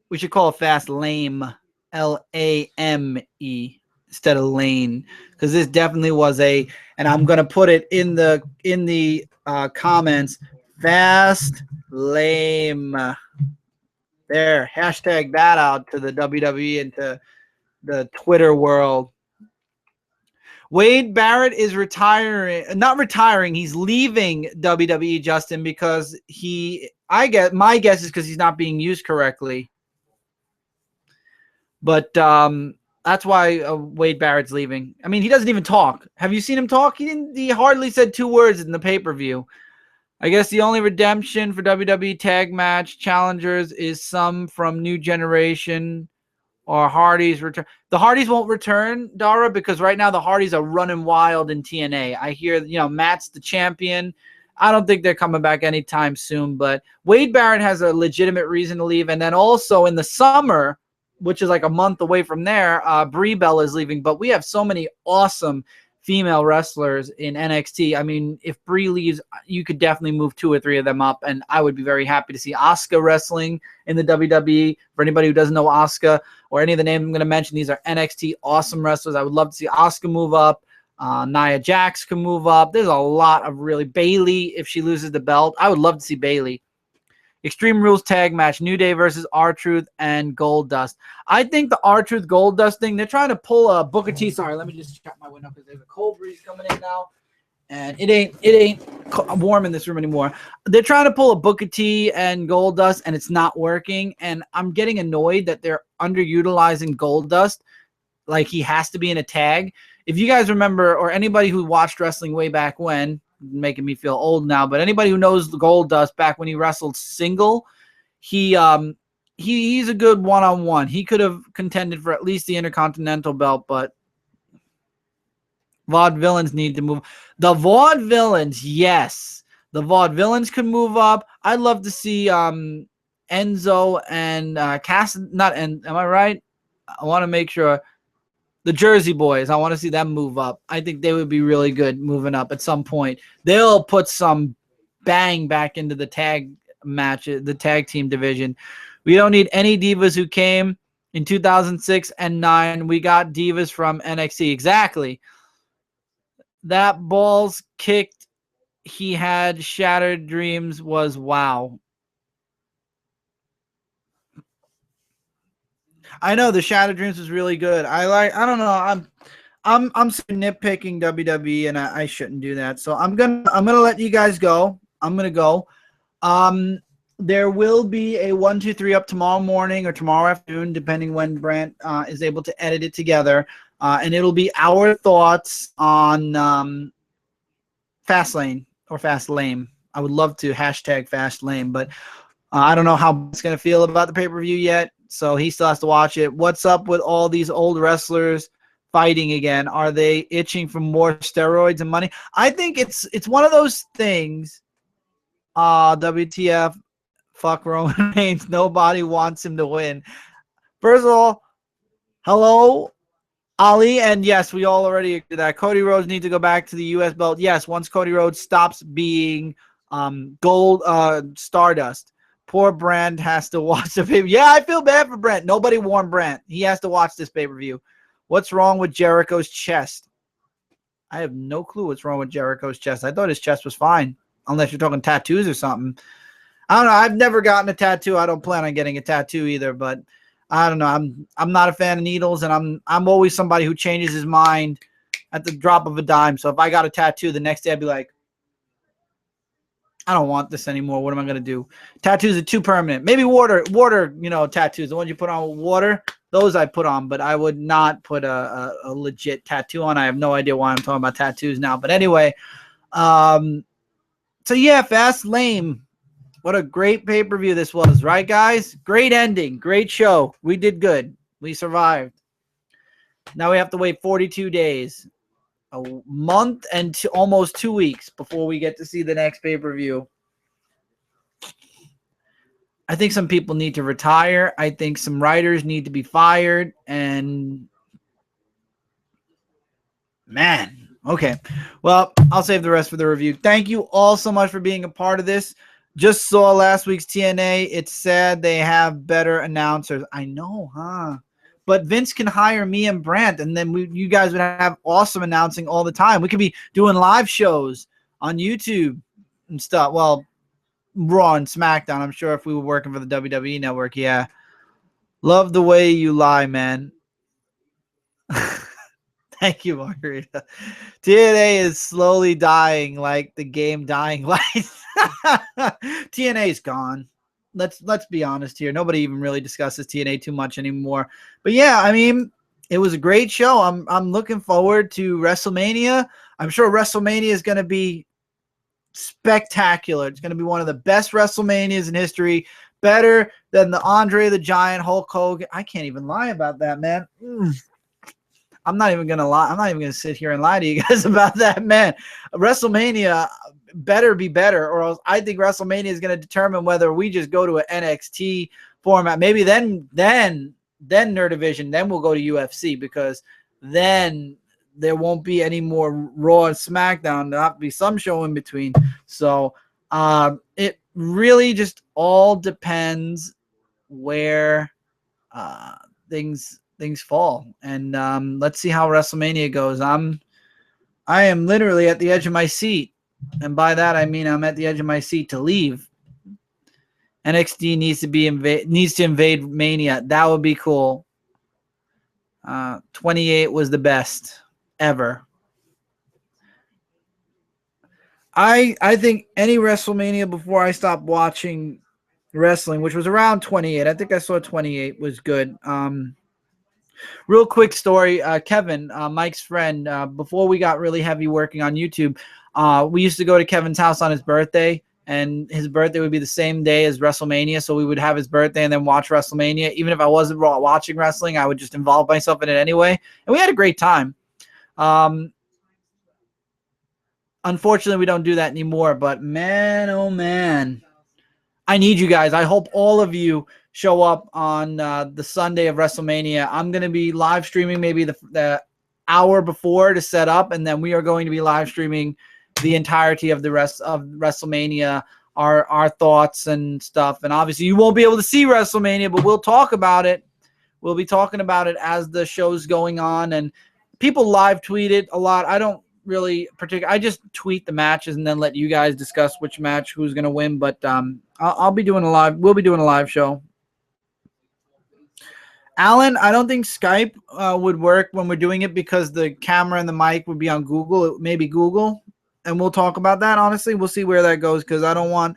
We should call it Fastlane, Lame, instead of lane, because this definitely was and I'm gonna put it in the comments. Fast lame. There, hashtag that out to the WWE and to the Twitter world. Wade Barrett is not retiring. He's leaving WWE, Justin, because my guess is because he's not being used correctly. But that's why Wade Barrett's leaving. I mean, he doesn't even talk. Have you seen him talk? He hardly said 2 words in the pay-per-view. I guess the only redemption for WWE tag match challengers is some from New Generation or Hardys return. The Hardys won't return, Dara, because right now the Hardys are running wild in TNA. I hear, Matt's the champion. I don't think they're coming back anytime soon, but Wade Barrett has a legitimate reason to leave. And then also in the summer, which is like a month away from there, Brie Bella is leaving. But we have so many awesome female wrestlers in NXT. I mean, if Brie leaves, you could definitely move 2 or 3 of them up, and I would be very happy to see Asuka wrestling in the WWE. For anybody who doesn't know Asuka or any of the names I'm going to mention, these are NXT awesome wrestlers. I would love to see Asuka move up. Nia Jax can move up. There's a lot of really Bayley if she loses the belt. I would love to see Bayley. Extreme Rules tag match, New Day versus R-Truth and Goldust. I think the R-Truth Goldust thing, they're trying to pull a Booker T. Sorry, let me just shut my window because there's a cold breeze coming in now, and it ain't warm in this room anymore. They're trying to pull a Booker T and Goldust, and it's not working. And I'm getting annoyed that they're underutilizing Goldust. Like he has to be in a tag. If you guys remember, or anybody who watched wrestling way back when, making me feel old now, but anybody who knows the Goldust back when he wrestled single, he's a good one-on-one. He could have contended for at least the Intercontinental belt, but Vaudevillains need to move. The Vaudevillains, yes. The Vaudevillains could move up. I'd love to see Enzo and Cass. Am I right? I want to make sure. The Jersey Boys, I want to see them move up. I think they would be really good moving up at some point. They'll put some bang back into the tag match, the tag team division. We don't need any divas who came in 2006 and 2009. We got divas from NXT. Exactly. That balls kicked he had Shattered Dreams was wow. I know the Shattered Dreams was really good. I don't know. I'm nitpicking WWE, and I shouldn't do that. So I'm gonna let you guys go. I'm gonna go. There will be a 1, 2, 3 up tomorrow morning or tomorrow afternoon, depending when Brant is able to edit it together. And it'll be our thoughts on Fastlane or Fastlane. I would love to hashtag Fastlane, but I don't know how it's going to feel about the pay-per-view yet, so he still has to watch it. What's up with all these old wrestlers fighting again? Are they itching for more steroids and money? I think it's one of those things. WTF, fuck Roman Reigns. Nobody wants him to win. First of all, hello, Ali, and yes, we all already agree that Cody Rhodes needs to go back to the U.S. belt. Yes, once Cody Rhodes stops being gold Stardust. Poor Brand has to watch the pay-per-view. Yeah, I feel bad for Brent. Nobody warned Brent. He has to watch this pay-per-view. What's wrong with Jericho's chest? I have no clue what's wrong with Jericho's chest. I thought his chest was fine, unless you're talking tattoos or something. I don't know. I've never gotten a tattoo. I don't plan on getting a tattoo either, but I don't know. I'm not a fan of needles, and I'm always somebody who changes his mind at the drop of a dime. So if I got a tattoo, the next day I'd be like, I don't want this anymore. What am I going to do? Tattoos are too permanent. Maybe water, tattoos. The ones you put on with water, those I put on, but I would not put a legit tattoo on. I have no idea why I'm talking about tattoos now. But anyway, so yeah, Fastlane. What a great pay-per-view this was, right, guys? Great ending. Great show. We did good. We survived. Now we have to wait 42 days. A month and almost 2 weeks before we get to see the next pay-per-view. I think some people need to retire. I think some writers need to be fired. And man, okay. Well, I'll save the rest for the review. Thank you all so much for being a part of this. Just saw last week's TNA. It's sad they have better announcers. I know, huh? But Vince can hire me and Brant, and then you guys would have awesome announcing all the time. We could be doing live shows on YouTube and stuff. Well, Raw and SmackDown, I'm sure if we were working for the WWE Network, yeah. Love the way you lie, man. Thank you, Margarita. TNA is slowly dying like the game Dying Light. TNA's gone. Let's be honest here. Nobody even really discusses TNA too much anymore. But yeah, I mean, it was a great show. I'm looking forward to WrestleMania. I'm sure WrestleMania is going to be spectacular. It's going to be one of the best WrestleManias in history. Better than the Andre the Giant, Hulk Hogan. I can't even lie about that, man. I'm not even going to lie. I'm not even going to sit here and lie to you guys about that, man. WrestleMania better be better, or else I think WrestleMania is going to determine whether we just go to an NXT format. Maybe then Nerdivision, then we'll go to UFC, because then there won't be any more Raw and SmackDown. There'll have to be some show in between. So it really just all depends where things fall. And let's see how WrestleMania goes. I am literally at the edge of my seat. And by that, I mean I'm at the edge of my seat to leave. NXT needs to invade Mania. That would be cool. 28 was the best ever. I think any WrestleMania before I stopped watching wrestling, which was around 28. I think I saw 28 was good. Real quick story. Kevin, Mike's friend, before we got really heavy working on YouTube, we used to go to Kevin's house on his birthday, and his birthday would be the same day as WrestleMania. So we would have his birthday and then watch WrestleMania. Even if I wasn't watching wrestling, I would just involve myself in it anyway. And we had a great time. Unfortunately, we don't do that anymore, but man, oh man, I need you guys. I hope all of you show up on the Sunday of WrestleMania. I'm going to be live streaming maybe the hour before to set up, and then we are going to be live streaming the entirety of the rest of WrestleMania, our thoughts and stuff. And obviously you won't be able to see WrestleMania, but we'll talk about it. We'll be talking about it as the show's going on, and people live tweet it a lot. I don't really I just tweet the matches and then let you guys discuss which match who's going to win. But we'll be doing a live show. Alan, I don't think Skype would work when we're doing it, because the camera and the mic would be on Google. Maybe Google, and we'll talk about that. Honestly, we'll see where that goes, because I don't want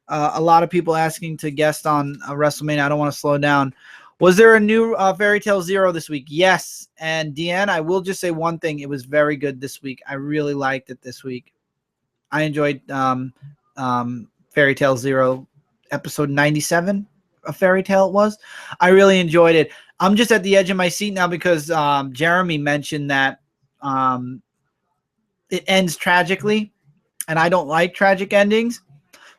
a lot of people asking to guest on WrestleMania. I don't want to slow down. Was there a new Fairy Tale Zero this week? Yes. And Deanne, I will just say one thing. It was very good this week. I really liked it this week. I enjoyed Fairy Tale Zero, episode 97 of Fairy Tale it was. I really enjoyed it. I'm just at the edge of my seat now because Jeremy mentioned that it ends tragically, and I don't like tragic endings.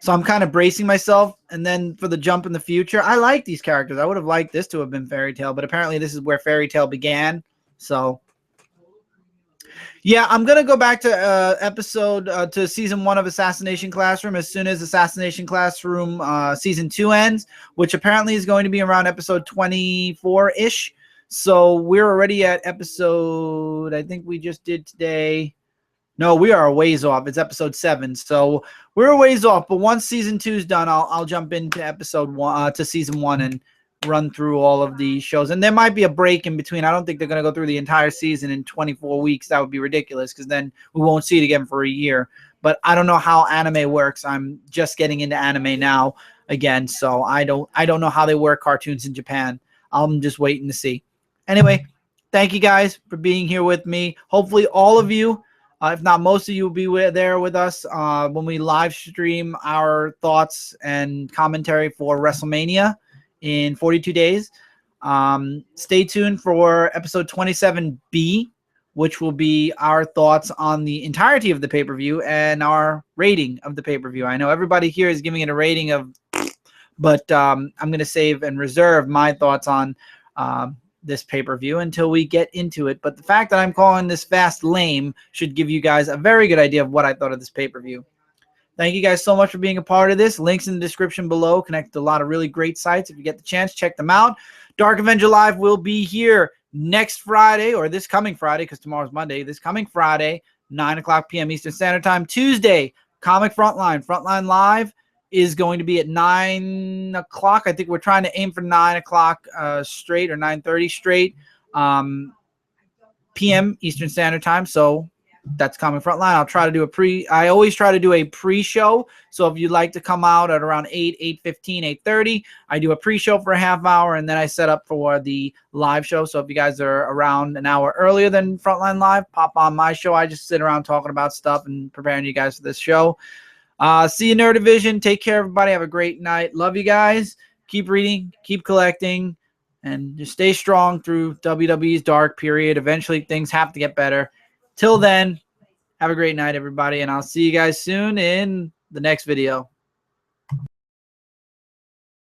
So I'm kind of bracing myself. And then for the jump in the future, I like these characters. I would have liked this to have been Fairy Tale, but apparently this is where Fairy Tale began. So yeah, I'm going to go back to to season 1 of Assassination Classroom as soon as Assassination Classroom season 2 ends, which apparently is going to be around episode 24-ish. So we're already at episode, I think we just did today. No, we are a ways off. It's episode 7. So we're a ways off. But once season 2 is done, I'll jump into episode 1 to season 1 and run through all of the shows. And there might be a break in between. I don't think they're going to go through the entire season in 24 weeks. That would be ridiculous because then we won't see it again for a year. But I don't know how anime works. I'm just getting into anime now again, so I don't know how they work cartoons in Japan. I'm just waiting to see. Anyway, thank you guys for being here with me. Hopefully all of you, if not most of you, will be there with us when we live stream our thoughts and commentary for WrestleMania in 42 days. Stay tuned for episode 27B, which will be our thoughts on the entirety of the pay-per-view and our rating of the pay-per-view. I know everybody here is giving it a rating of, but I'm going to save and reserve my thoughts on this pay-per-view until we get into it. But the fact that I'm calling this fast lame should give you guys a very good idea of what I thought of this pay-per-view. Thank you guys so much for being a part of this. Links in the description below. Connect to a lot of really great sites. If you get the chance, check them out. Dark Avenger Live will be here next Friday, or this coming Friday, because tomorrow's Monday. This coming Friday, 9 o'clock p.m. Eastern Standard Time. Tuesday, Comic Frontline. Frontline Live is going to be at 9 o'clock. I think we're trying to aim for 9 o'clock straight, or 9:30 straight p.m. Eastern Standard Time. So that's Comic Frontline. I'll try to do I always try to do a pre-show. So if you'd like to come out at around 8:15, 8:30, I do a pre-show for a half hour, and then I set up for the live show. So if you guys are around an hour earlier than Frontline Live, pop on my show. I just sit around talking about stuff and preparing you guys for this show. See you, Nerd Division. Take care, everybody. Have a great night. Love you guys. Keep reading, keep collecting, and just stay strong through WWE's dark period. Eventually, things have to get better. Till then, have a great night, everybody, and I'll see you guys soon in the next video.